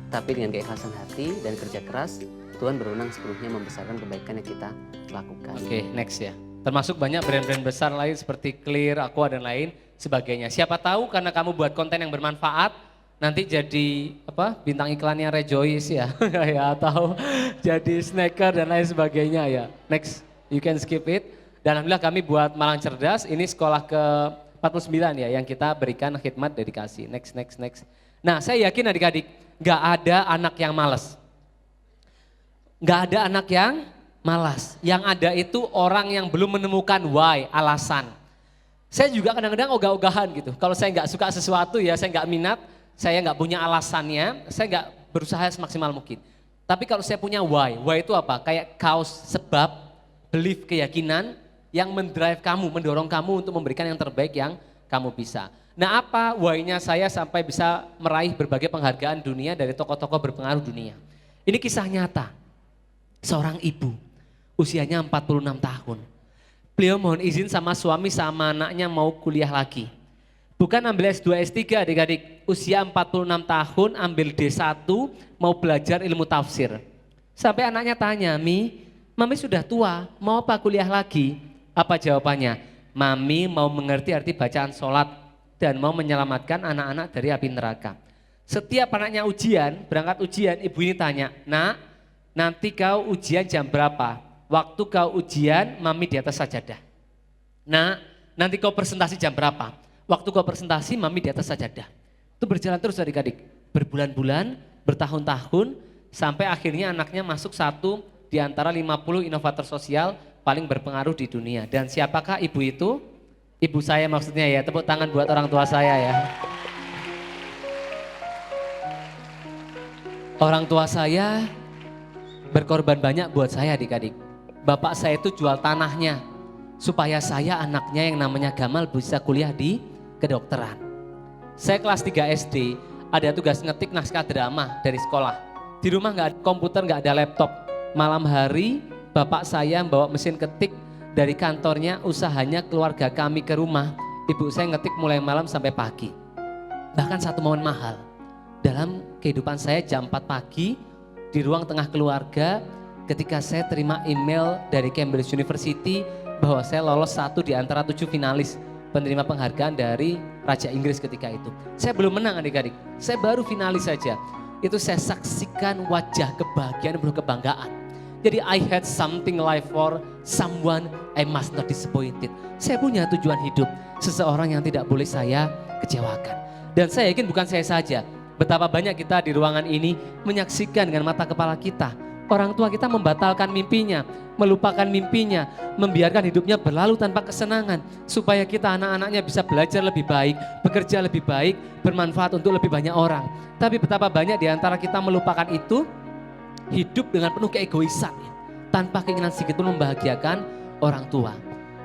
Tapi dengan keikhlasan hati dan kerja keras, Tuhan berwenang sepenuhnya membesarkan kebaikan yang kita lakukan. Oke, next ya. Termasuk banyak brand-brand besar lain seperti Clear, Aqua dan lain sebagainya. Siapa tahu karena kamu buat konten yang bermanfaat, nanti jadi bintang iklannya Rejoice ya, ya atau jadi snacker dan lain sebagainya ya. Next, you can skip it. Dan alhamdulillah kami buat Malang Cerdas, ini sekolah ke 49 ya yang kita berikan khidmat dedikasi. Next. Nah saya yakin adik-adik, gak ada anak yang malas. Gak ada anak yang malas. Yang ada itu orang yang belum menemukan why, alasan. Saya juga kadang-kadang ogah-ogahan gitu. Kalau saya gak suka sesuatu ya, saya gak minat, saya gak punya alasannya, saya gak berusaha semaksimal mungkin. Tapi kalau saya punya why itu apa? Kayak cause, sebab, belief, keyakinan yang mendrive kamu, mendorong kamu untuk memberikan yang terbaik yang kamu bisa. Nah apa why-nya saya sampai bisa meraih berbagai penghargaan dunia dari tokoh-tokoh berpengaruh dunia. Ini kisah nyata, seorang ibu usianya 46 tahun. Beliau mohon izin sama suami sama anaknya mau kuliah lagi. Bukan ambil S2, S3 adik-adik, usia 46 tahun ambil D1 mau belajar ilmu tafsir. Sampai anaknya tanya, Mami sudah tua, mau apa kuliah lagi? Apa jawabannya? Mami mau mengerti arti bacaan sholat dan mau menyelamatkan anak-anak dari api neraka. Setiap anaknya ujian, berangkat ujian, ibu ini tanya, Nak, nanti kau ujian jam berapa? Waktu kau ujian, Mami di atas sajadah. Nak, nanti kau presentasi jam berapa? Waktu kau presentasi, Mami di atas sajadah. Itu berjalan terus adik-adik, berbulan-bulan, bertahun-tahun, sampai akhirnya anaknya masuk satu di antara 50 inovator sosial paling berpengaruh di dunia. Dan siapakah ibu itu? Ibu saya maksudnya ya, tepuk tangan buat orang tua saya ya. Orang tua saya berkorban banyak buat saya adik-adik. Bapak saya itu jual tanahnya supaya saya anaknya yang namanya Gamal bisa kuliah di kedokteran. Saya kelas 3 SD, ada tugas ngetik naskah drama dari sekolah. Di rumah nggak ada komputer, nggak ada laptop. Malam hari bapak saya bawa mesin ketik dari kantornya, usahanya keluarga kami ke rumah. Ibu saya ngetik mulai malam sampai pagi. Bahkan satu momen mahal. Dalam kehidupan saya jam 4 pagi di ruang tengah keluarga ketika saya terima email dari Cambridge University bahwa saya lolos 1 di antara 7 finalis penerima penghargaan dari Raja Inggris ketika itu. Saya belum menang adik-adik, saya baru finalis saja. Itu saya saksikan wajah kebahagiaan dan penuh kebanggaan. Jadi I had something life for someone I must not disappointed. Saya punya tujuan hidup, seseorang yang tidak boleh saya kecewakan. Dan saya yakin bukan saya saja, betapa banyak kita di ruangan ini menyaksikan dengan mata kepala kita. Orang tua kita membatalkan mimpinya, melupakan mimpinya, membiarkan hidupnya berlalu tanpa kesenangan. Supaya kita anak-anaknya bisa belajar lebih baik, bekerja lebih baik, bermanfaat untuk lebih banyak orang. Tapi betapa banyak di antara kita melupakan itu, hidup dengan penuh keegoisan, tanpa keinginan sedikit pun membahagiakan orang tua.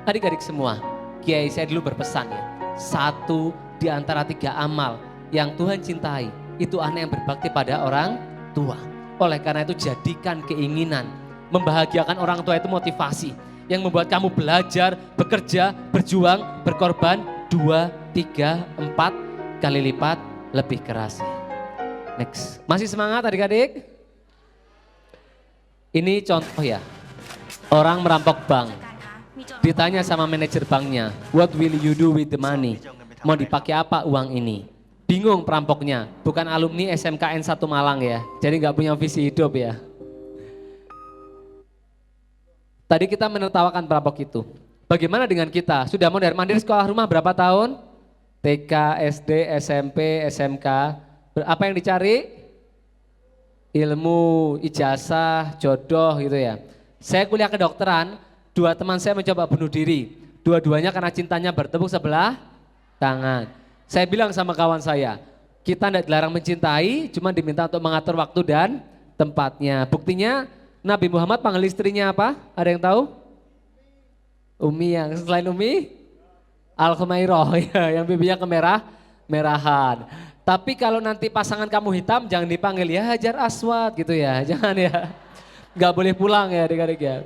Adik-adik semua, Kiai saya dulu berpesan ya, 1 di antara 3 amal yang Tuhan cintai, itu anak yang berbakti pada orang tua. Oleh karena itu jadikan keinginan membahagiakan orang tua itu motivasi yang membuat kamu belajar, bekerja, berjuang, berkorban 2, 3, 4 kali lipat lebih keras. Next, masih semangat adik-adik? Ini contoh ya, orang merampok bank, ditanya sama manajer banknya, what will you do with the money? Mau dipakai apa uang ini? Bingung perampoknya, bukan alumni SMKN 1 Malang ya, jadi nggak punya visi hidup ya. Tadi kita menertawakan perampok itu. Bagaimana dengan kita? Sudah mondar mandir sekolah rumah berapa tahun? TK, SD, SMP, SMK. Apa yang dicari? Ilmu, ijazah, jodoh gitu ya. Saya kuliah kedokteran, 2 teman saya mencoba bunuh diri. Dua-duanya karena cintanya bertepuk sebelah tangan. Saya bilang sama kawan saya, kita tidak dilarang mencintai, cuma diminta untuk mengatur waktu dan tempatnya. Buktinya Nabi Muhammad panggil istrinya apa? Ada yang tahu? Umi, yang selain Umi? Al-Khumairah, ya, yang bibinya merahan. Tapi kalau nanti pasangan kamu hitam, jangan dipanggil ya Hajar Aswad gitu ya, jangan ya. Gak boleh pulang ya adik-adik ya.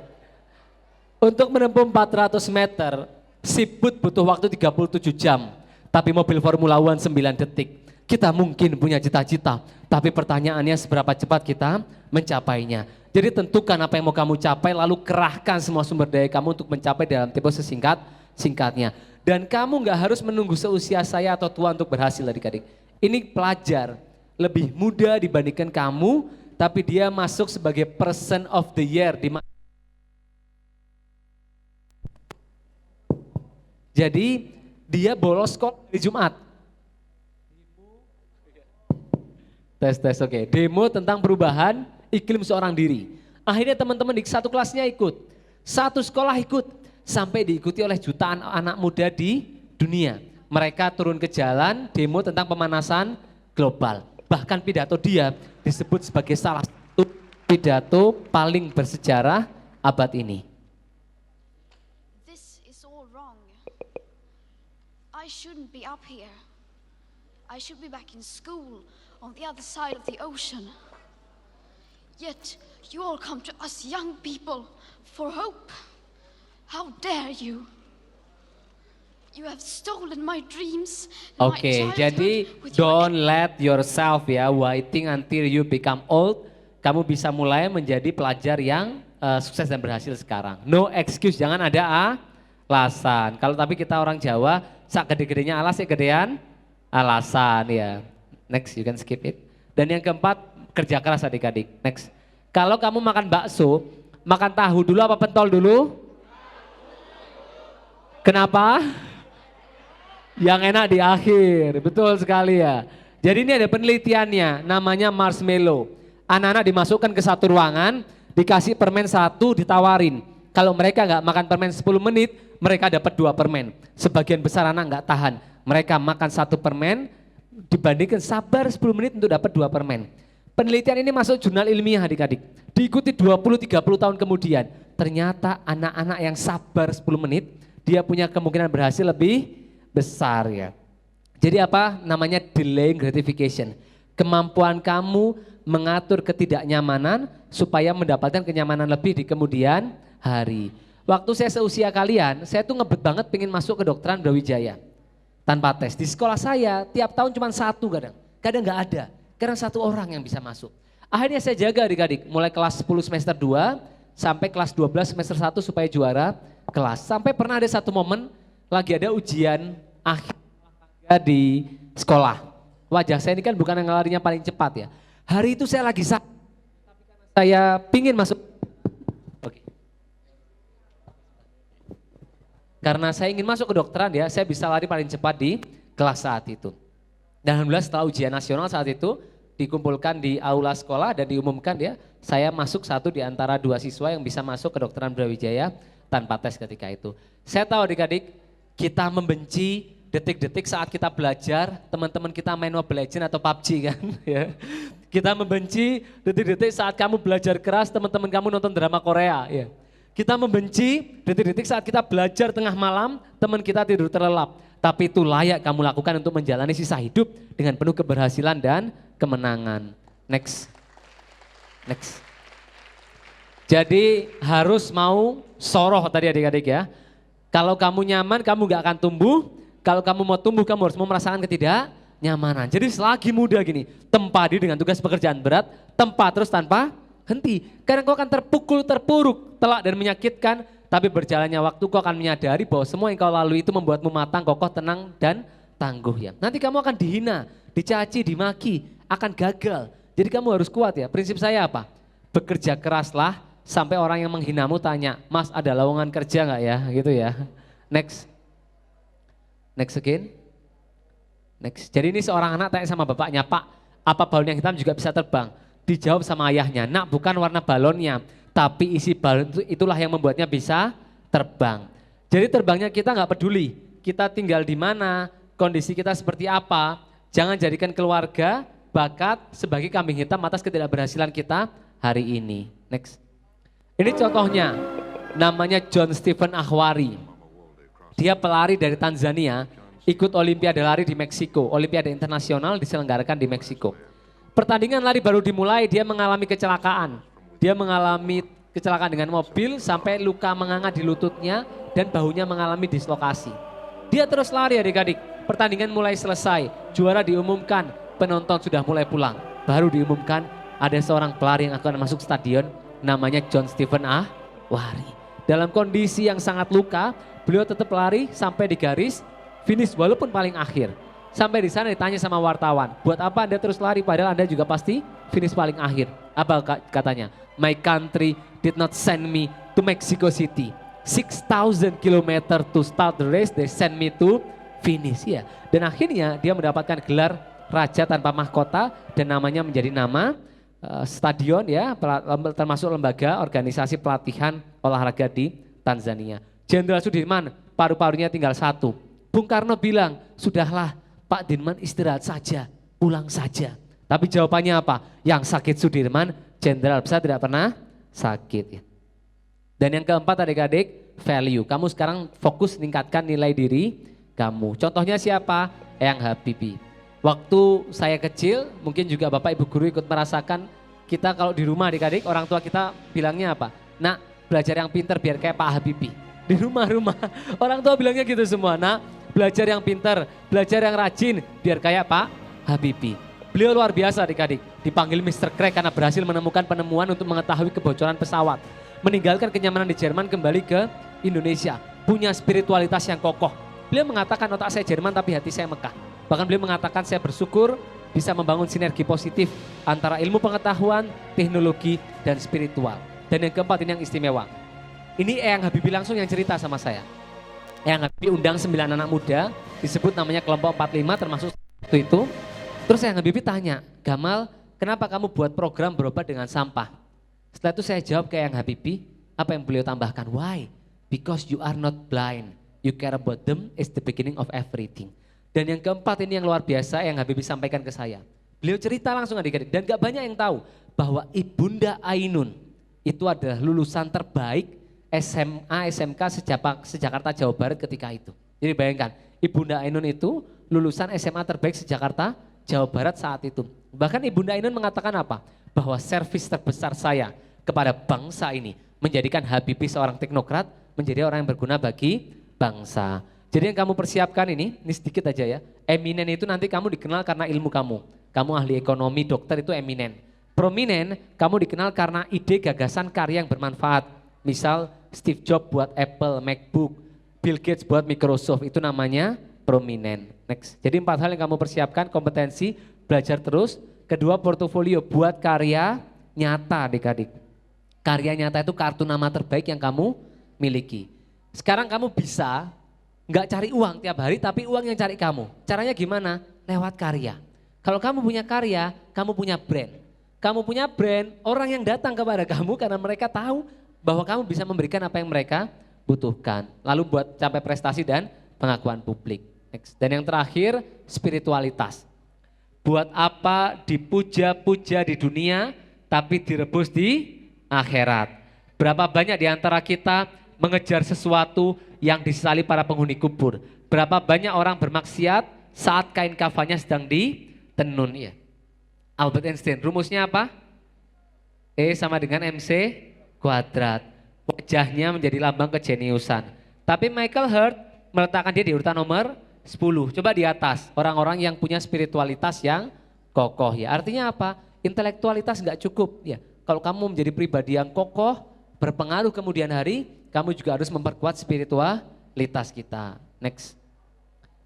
Untuk menempuh 400 meter, siput butuh waktu 37 jam. Tapi mobil Formula One 9 detik. Kita mungkin punya cita-cita, tapi pertanyaannya seberapa cepat kita mencapainya. Jadi tentukan apa yang mau kamu capai, lalu kerahkan semua sumber daya kamu untuk mencapai dalam tempo singkatnya. Dan kamu gak harus menunggu seusia saya atau tua untuk berhasil adik-adik. Ini pelajar lebih muda dibandingkan kamu, tapi dia masuk sebagai person of the year. Jadi dia bolos sekolah di Jumat. Tes, oke. Demo tentang perubahan iklim seorang diri. Akhirnya teman-teman di satu kelasnya ikut, satu sekolah ikut, sampai diikuti oleh jutaan anak muda di dunia. Mereka turun ke jalan, demo tentang pemanasan global. Bahkan pidato dia disebut sebagai salah satu pidato paling bersejarah abad ini. This is all wrong. I shouldn't be up here. I should be back in school on the other side of the ocean. Yet you all come to us young people for hope. How dare you? You have stolen my dreams. Oke, jadi don't let yourself ya waiting until you become old. Kamu bisa mulai menjadi pelajar yang sukses dan berhasil sekarang. No excuse, jangan ada alasan. Kalau tapi kita orang Jawa, sak gede-gedenya alas ya gedean alasan ya. Next, you can skip it. Dan yang keempat, kerja keras adik-adik. Next. Kalau kamu makan bakso, makan tahu dulu apa pentol dulu? Kenapa? Yang enak di akhir, betul sekali ya. Jadi ini ada penelitiannya, namanya marshmallow. Anak-anak dimasukkan ke satu ruangan, dikasih permen 1, ditawarin. Kalau mereka nggak makan permen 10 menit, mereka dapat 2 permen. Sebagian besar anak nggak tahan, mereka makan 1 permen, dibandingkan sabar 10 menit untuk dapat 2 permen. Penelitian ini masuk jurnal ilmiah adik-adik. Diikuti 20-30 tahun kemudian, ternyata anak-anak yang sabar 10 menit, dia punya kemungkinan berhasil lebih besar ya. Jadi apa namanya delaying gratification. Kemampuan kamu mengatur ketidaknyamanan supaya mendapatkan kenyamanan lebih di kemudian hari. Waktu saya seusia kalian, saya tuh ngebet banget pengen masuk ke kedokteran Brawijaya. Tanpa tes. Di sekolah saya tiap tahun cuma 1 kadang nggak ada. Karena 1 orang yang bisa masuk. Akhirnya saya jaga adik-adik, mulai kelas 10 semester 2 sampai kelas 12 semester 1 supaya juara kelas. Sampai pernah ada satu momen lagi ada ujian akhir di sekolah. Wajah saya ini kan bukan yang larinya paling cepat ya. Hari itu saya lagi sakit, tapi karena saya pingin masuk. Oke. Karena saya ingin masuk ke kedokteran ya, saya bisa lari paling cepat di kelas saat itu. Dan alhamdulillah setelah ujian nasional saat itu dikumpulkan di aula sekolah dan diumumkan ya, saya masuk satu di antara 2 siswa yang bisa masuk ke kedokteran Brawijaya tanpa tes ketika itu. Saya tahu adik-adik, kita membenci detik-detik saat kita belajar, teman-teman kita main Mobile Legends atau PUBG kan. Ya. Kita membenci detik-detik saat kamu belajar keras, teman-teman kamu nonton drama Korea. Ya. Kita membenci detik-detik saat kita belajar tengah malam, teman kita tidur terlelap. Tapi itu layak kamu lakukan untuk menjalani sisa hidup dengan penuh keberhasilan dan kemenangan. Next. Jadi harus mau soroh tadi adik-adik ya. Kalau kamu nyaman, kamu gak akan tumbuh. Kalau kamu mau tumbuh, kamu harus mau merasakan ketidaknyamanan. Jadi selagi muda gini, tempati dengan tugas pekerjaan berat, tempat terus tanpa henti. Karena kau akan terpukul, terpuruk, telak dan menyakitkan. Tapi berjalannya waktu kau akan menyadari bahwa semua yang kau lalui itu membuatmu matang, kokoh, tenang, dan tangguh ya. Nanti kamu akan dihina, dicaci, dimaki, akan gagal. Jadi kamu harus kuat ya. Prinsip saya apa? Bekerja keraslah sampai orang yang menghinamu tanya, Mas ada lowongan kerja nggak ya? Gitu ya. Next again. Next. Jadi ini seorang anak tanya sama bapaknya, Pak, apa balon yang hitam juga bisa terbang? Dijawab sama ayahnya, nak bukan warna balonnya, tapi isi balon itulah yang membuatnya bisa terbang. Jadi terbangnya kita nggak peduli, kita tinggal di mana, kondisi kita seperti apa. Jangan jadikan keluarga, bakat sebagai kambing hitam atas ketidakberhasilan kita hari ini. Next. Ini contohnya, namanya John Stephen Ahwari. Dia pelari dari Tanzania, ikut Olimpiade lari di Meksiko. Olimpiade internasional diselenggarakan di Meksiko. Pertandingan lari baru dimulai, dia mengalami kecelakaan. Dia mengalami kecelakaan dengan mobil sampai luka menganga di lututnya dan bahunya mengalami dislokasi. Dia terus lari adik-adik, pertandingan mulai selesai, juara diumumkan, penonton sudah mulai pulang. Baru diumumkan ada seorang pelari yang akan masuk stadion, namanya John Stephen Ahwari. Dalam kondisi yang sangat luka, beliau tetap lari sampai di garis finish walaupun paling akhir. Sampai di sana ditanya sama wartawan, buat apa Anda terus lari padahal Anda juga pasti finish paling akhir. Apa katanya? My country did not send me to Mexico City. 6,000 km to start the race, they send me to finish. Ya. Dan akhirnya dia mendapatkan gelar Raja Tanpa Mahkota dan namanya menjadi nama stadion ya, termasuk lembaga organisasi pelatihan olahraga di Tanzania. Jenderal Sudirman paru-parunya tinggal 1. Bung Karno bilang, sudahlah Pak Dirman istirahat saja, pulang saja. Tapi jawabannya apa? Yang sakit Sudirman, jenderal besar tidak pernah sakit. Dan yang keempat adik-adik, value. Kamu sekarang fokus meningkatkan nilai diri kamu. Contohnya siapa? Eyang Habibie. Waktu saya kecil, mungkin juga Bapak Ibu Guru ikut merasakan, kita kalau di rumah adik-adik, orang tua kita bilangnya apa? Nak, belajar yang pintar biar kayak Pak Habibie. Di rumah-rumah, orang tua bilangnya gitu semua, nak belajar yang pintar, belajar yang rajin biar kayak Pak Habibie. Beliau luar biasa adik-adik, dipanggil Mr. Crack karena berhasil menemukan penemuan untuk mengetahui kebocoran pesawat. Meninggalkan kenyamanan di Jerman kembali ke Indonesia, punya spiritualitas yang kokoh. Beliau mengatakan otak saya Jerman tapi hati saya Mekah. Bahkan beliau mengatakan saya bersyukur bisa membangun sinergi positif antara ilmu pengetahuan, teknologi, dan spiritual. Dan yang keempat ini yang istimewa. Ini Eyang Habibie langsung yang cerita sama saya. Eyang Habibie undang 9 anak muda, disebut namanya kelompok 45 termasuk itu. Terus Eyang Habibie tanya, Gamal kenapa kamu buat program berobat dengan sampah? Setelah itu saya jawab ke Eyang Habibie, apa yang beliau tambahkan? Why? Because you are not blind, you care about them is the beginning of everything. Dan yang keempat ini yang luar biasa yang Habibie sampaikan ke saya. Beliau cerita langsung adik-adik dan gak banyak yang tahu bahwa Ibunda Ainun itu adalah lulusan terbaik SMA, SMK sejakarta Jawa Barat ketika itu. Jadi bayangkan, Ibunda Ainun itu lulusan SMA terbaik sejakarta Jawa Barat saat itu. Bahkan Ibunda Ainun mengatakan apa? Bahwa servis terbesar saya kepada bangsa ini menjadikan Habibie seorang teknokrat, menjadi orang yang berguna bagi bangsa. Jadi yang kamu persiapkan ini sedikit aja ya. Eminen itu nanti kamu dikenal karena ilmu kamu. Kamu ahli ekonomi, dokter itu eminen. Prominen, kamu dikenal karena ide, gagasan, karya yang bermanfaat. Misal Steve Jobs buat Apple, MacBook. Bill Gates buat Microsoft, itu namanya prominent. Next. Jadi 4 hal yang kamu persiapkan, kompetensi, belajar terus. Kedua, portofolio, buat karya nyata adik-adik. Karya nyata itu kartu nama terbaik yang kamu miliki. Sekarang kamu bisa nggak cari uang tiap hari, tapi uang yang cari kamu. Caranya gimana? Lewat karya. Kalau kamu punya karya, kamu punya brand. Kamu punya brand, orang yang datang kepada kamu karena mereka tahu bahwa kamu bisa memberikan apa yang mereka butuhkan. Lalu buat capai prestasi dan pengakuan publik. Next. Dan yang terakhir, spiritualitas. Buat apa dipuja-puja di dunia, tapi direbus di akhirat. Berapa banyak di antara kita mengejar sesuatu yang disesali para penghuni kubur. Berapa banyak orang bermaksiat saat kain kafannya sedang ditenun. Ya. Albert Einstein, rumusnya apa? E sama dengan MC kuadrat. Wajahnya menjadi lambang kejeniusan. Tapi Michael Hurt meletakkan dia di urutan nomor 10. Coba di atas, orang-orang yang punya spiritualitas yang kokoh ya. Artinya apa? Intelektualitas nggak cukup ya. Kalau kamu menjadi pribadi yang kokoh, berpengaruh kemudian hari, kamu juga harus memperkuat spiritualitas kita. Next.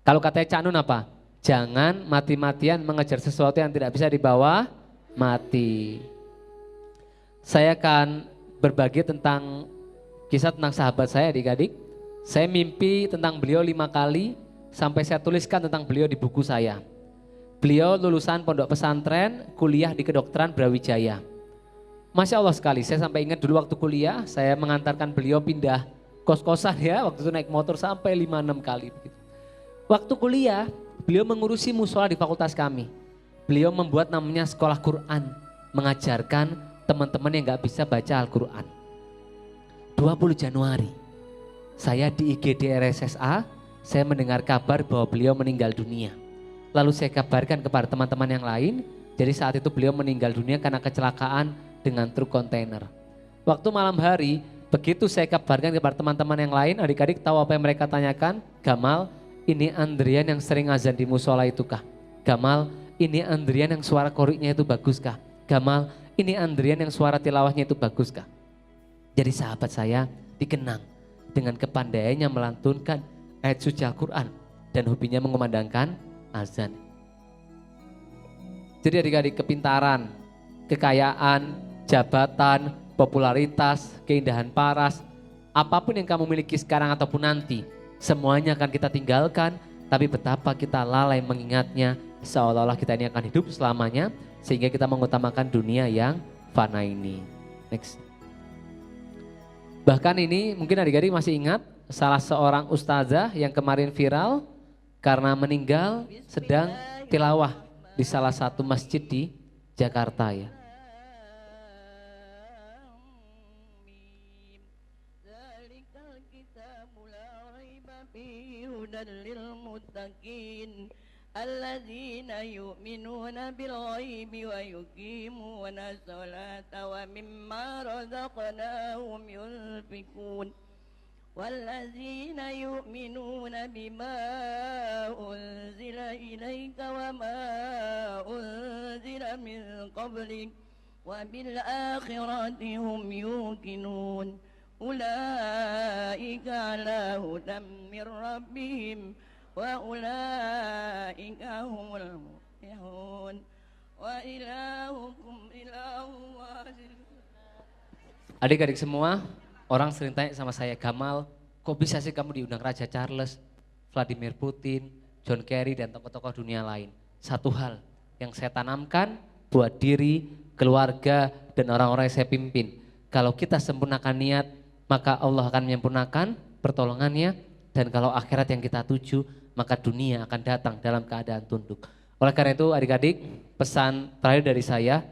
Kalau katanya Cak Nun apa? Jangan mati-matian mengejar sesuatu yang tidak bisa dibawa mati. Saya akan berbagi tentang kisah tentang sahabat saya adik-adik. Saya mimpi tentang beliau 5 kali sampai saya tuliskan tentang beliau di buku saya. Beliau lulusan pondok pesantren, kuliah di kedokteran Brawijaya. Masya Allah sekali, saya sampai ingat dulu waktu kuliah, saya mengantarkan beliau pindah kos-kosan ya, waktu itu naik motor sampai 5-6 kali. Waktu kuliah, beliau mengurusi musola di fakultas kami. Beliau membuat namanya sekolah Quran, mengajarkan teman-teman yang gak bisa baca Al-Quran. 20 Januari, saya di IGD RSSA, saya mendengar kabar bahwa beliau meninggal dunia. Lalu saya kabarkan kepada teman-teman yang lain, jadi saat itu beliau meninggal dunia karena kecelakaan dengan truk kontainer. Waktu malam hari, begitu saya kabarkan kepada teman-teman yang lain, adik-adik tahu apa yang mereka tanyakan? Gamal, ini Andrian yang sering azan di musola itu kah? Gamal, ini Andrian yang suara koriknya itu bagus kah? Gamal, ini Andrian yang suara tilawahnya itu bagus kah? Jadi sahabat saya dikenang dengan kepandaiannya melantunkan ayat suci Al-Quran dan hobinya mengumandangkan azan. Jadi adik-adik kepintaran, kekayaan, jabatan, popularitas, keindahan paras, apapun yang kamu miliki sekarang ataupun nanti, semuanya akan kita tinggalkan, tapi betapa kita lalai mengingatnya, seolah-olah kita ini akan hidup selamanya, sehingga kita mengutamakan dunia yang fana ini. Next. Bahkan ini mungkin adik-adik masih ingat salah seorang ustazah yang kemarin viral karena meninggal sedang tilawah di salah satu masjid di Jakarta ya. الذين يؤمنون بالغيب ويقيمون الصلاة ومما رزقناهم ينفقون والذين يؤمنون بما أنزل إليك وما أنزل من قبلك وبالآخرة هم يوقنون أولئك على هدى من ربهم وأولئك هم المفلحون وإلهكم إله واحد. Adik-adik semua, orang sering tanya sama saya, Gamal, kok bisa sih kamu diundang Raja Charles, Vladimir Putin, John Kerry dan tokoh-tokoh dunia lain? Satu hal yang saya tanamkan buat diri, keluarga dan orang-orang yang saya pimpin. Kalau kita sempurnakan niat, maka Allah akan menyempurnakan pertolongannya, dan kalau akhirat yang kita tuju, maka dunia akan datang dalam keadaan tunduk. Oleh karena itu adik-adik, pesan terakhir dari saya,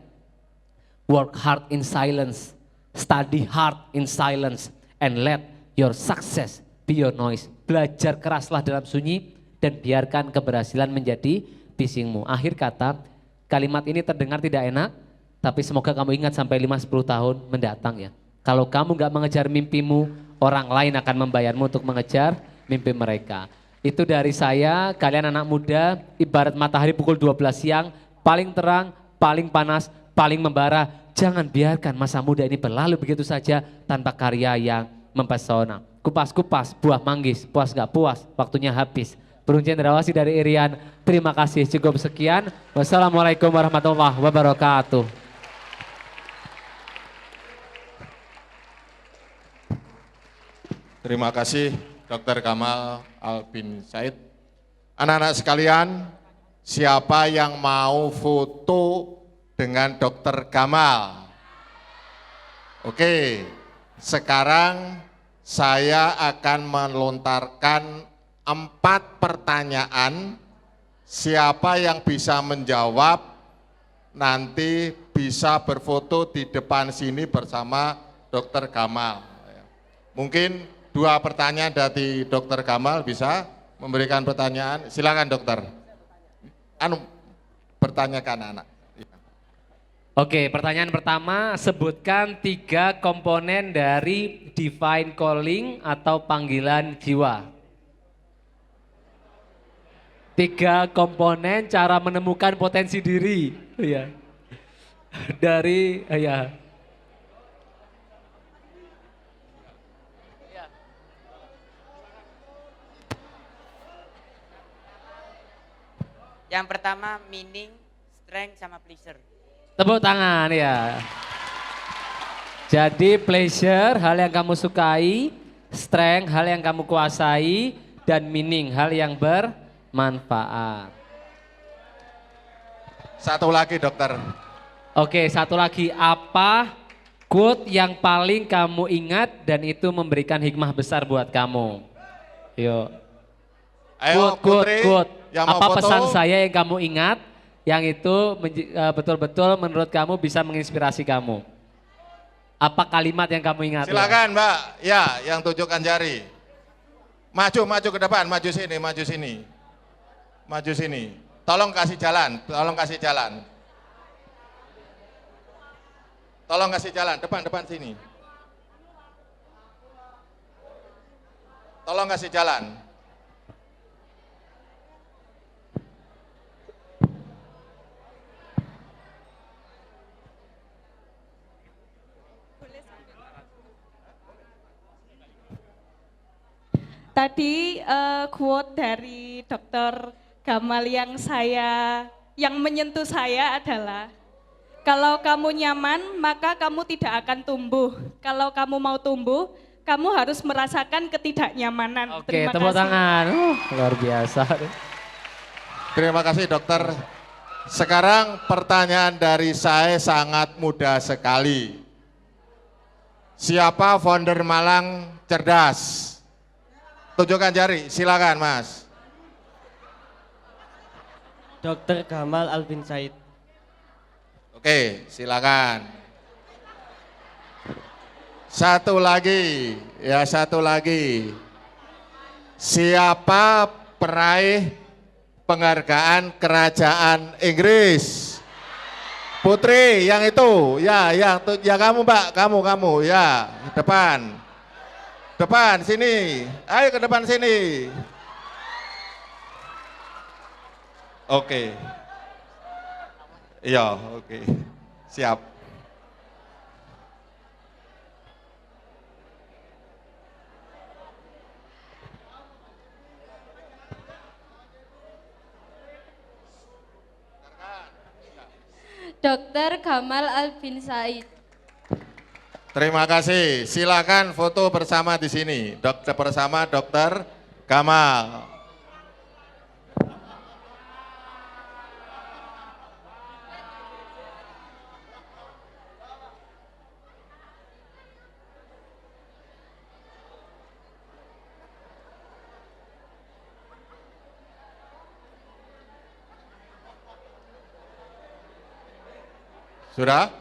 work hard in silence, study hard in silence, and let your success be your noise. Belajar keraslah dalam sunyi dan biarkan keberhasilan menjadi bisingmu. Akhir kata, kalimat ini terdengar tidak enak, tapi semoga kamu ingat sampai 5-10 tahun mendatang ya. Kalau kamu gak mengejar mimpimu, orang lain akan membayarmu untuk mengejar mimpi mereka. Itu dari saya, kalian anak muda, ibarat matahari pukul 12 siang, paling terang, paling panas, paling membara. Jangan biarkan masa muda ini berlalu begitu saja tanpa karya yang mempesona. kupas-kupas, buah manggis, puas nggak puas, waktunya habis. Burung cendrawasih dari Irian, terima kasih, cukup sekian. Wassalamualaikum warahmatullahi wabarakatuh. Terima kasih Dr. Kamal Albin Said. Anak-anak sekalian, siapa yang mau foto dengan Dr. Kamal? Oke, sekarang saya akan melontarkan 4 pertanyaan. Siapa yang bisa menjawab nanti bisa berfoto di depan sini bersama Dr. Kamal. Mungkin 2 pertanyaan dari Dr. Kamal bisa memberikan pertanyaan. Silakan dokter. Bertanyakan anak. Oke, pertanyaan pertama, sebutkan 3 komponen dari divine calling atau panggilan jiwa. 3 komponen cara menemukan potensi diri, ya. Dari, ya. Yang pertama meaning, strength, sama pleasure. Tepuk tangan ya. Jadi pleasure, hal yang kamu sukai, strength, hal yang kamu kuasai, dan meaning, hal yang bermanfaat. Satu lagi dokter. Oke, satu lagi, apa quote yang paling kamu ingat dan itu memberikan hikmah besar buat kamu? Yuk. Ayo Putri, yang mau apa foto? pesan saya yang kamu ingat, yang itu betul-betul menurut kamu bisa menginspirasi kamu? Apa kalimat yang kamu ingat? Silakan Mbak, ya yang tunjukkan jari. Maju ke depan, maju sini, maju sini. Maju sini. Tolong kasih jalan, tolong kasih jalan. Tolong kasih jalan, depan sini. Tolong kasih jalan. Tadi quote dari Dr. Kamal yang menyentuh saya adalah, kalau kamu nyaman maka kamu tidak akan tumbuh. Kalau kamu mau tumbuh, kamu harus merasakan ketidaknyamanan. Oke, tepuk tangan. Luar biasa. Terima kasih dokter. Sekarang pertanyaan dari saya sangat mudah sekali. Siapa founder Malang Cerdas? Tunjukkan jari, silakan Mas. Dr. Kamal Albin Said. Oke, silakan. Satu lagi, ya satu lagi. Siapa peraih penghargaan Kerajaan Inggris? Putri, yang itu, ya kamu Mbak, kamu, ya depan. Depan sini, ayo ke depan sini. Oke. Iya, oke. Siap. Dr. Kamal Albin Said. Terima kasih. Silakan foto bersama di sini. Bersama Dr. Kamal. Sudah?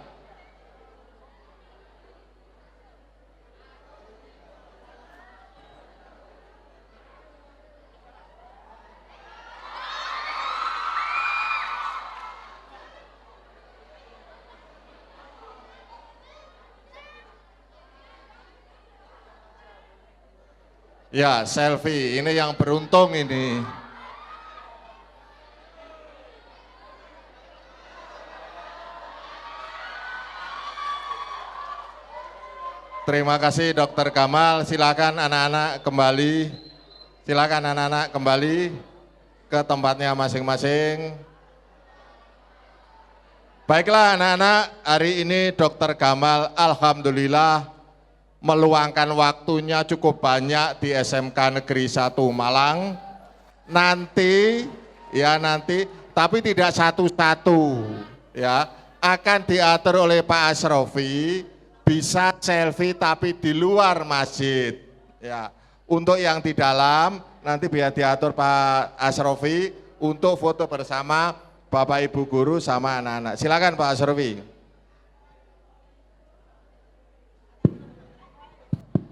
Ya, selfie. Ini yang beruntung ini. Terima kasih Dokter Gamal. Silakan anak-anak kembali. Silakan anak-anak kembali ke tempatnya masing-masing. Baiklah anak-anak, hari ini Dokter Gamal alhamdulillah meluangkan waktunya cukup banyak di SMK Negeri 1 Malang. Nanti, tapi tidak satu-satu, ya, akan diatur oleh Pak Asrofi, bisa selfie tapi di luar masjid, ya. Untuk yang di dalam nanti biar diatur Pak Asrofi untuk foto bersama Bapak Ibu guru sama anak-anak. Silakan Pak Asrofi.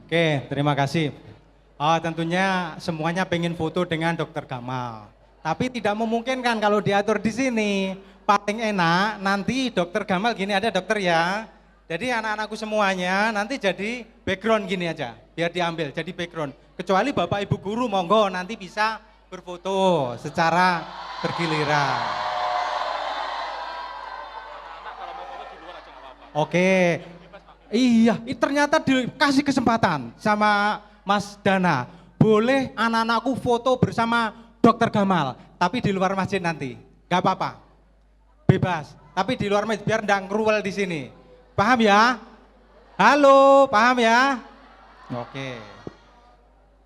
Oke, terima kasih. Tentunya semuanya pengen foto dengan Dokter Gamal. Tapi tidak memungkinkan kalau diatur di sini. Paling enak nanti Dokter Gamal gini, ada dokter ya. Jadi anak-anakku semuanya nanti jadi background gini aja, biar diambil jadi background. Kecuali Bapak Ibu guru monggo nanti bisa berfoto secara bergiliran. Oke, iya, ternyata dikasih kesempatan sama Mas Dana. Boleh anak-anakku foto bersama Dokter Gamal, tapi di luar masjid nanti, gak apa-apa, bebas. Tapi di luar masjid biar ndang kruwel di sini. Paham ya? Halo, paham ya?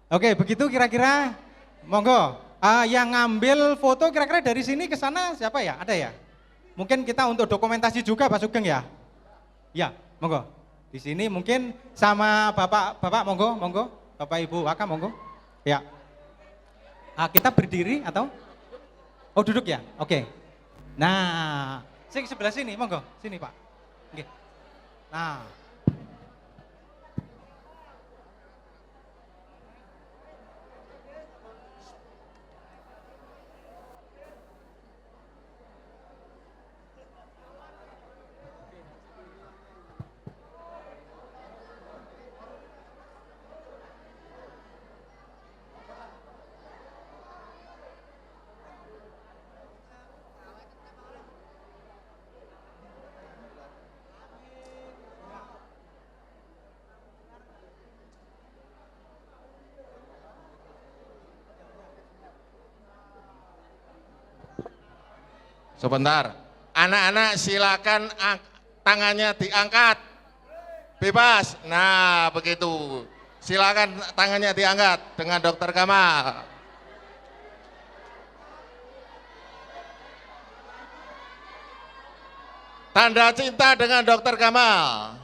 Oke, begitu kira-kira. Monggo, yang ngambil foto kira-kira dari sini ke sana siapa ya? Ada ya? Mungkin kita untuk dokumentasi juga Pak Sugeng ya? Ya, monggo. Di sini mungkin sama Bapak monggo. Bapak Ibu Waka monggo. Ya. Kita berdiri atau? Oh, duduk ya? Oke. Nah, sebelah sini monggo. Sini Pak. Oke. Nah, sebentar, anak-anak silakan tangannya diangkat, bebas. Nah begitu, silakan tangannya diangkat dengan Dokter Gamal. Tanda cinta dengan Dokter Gamal.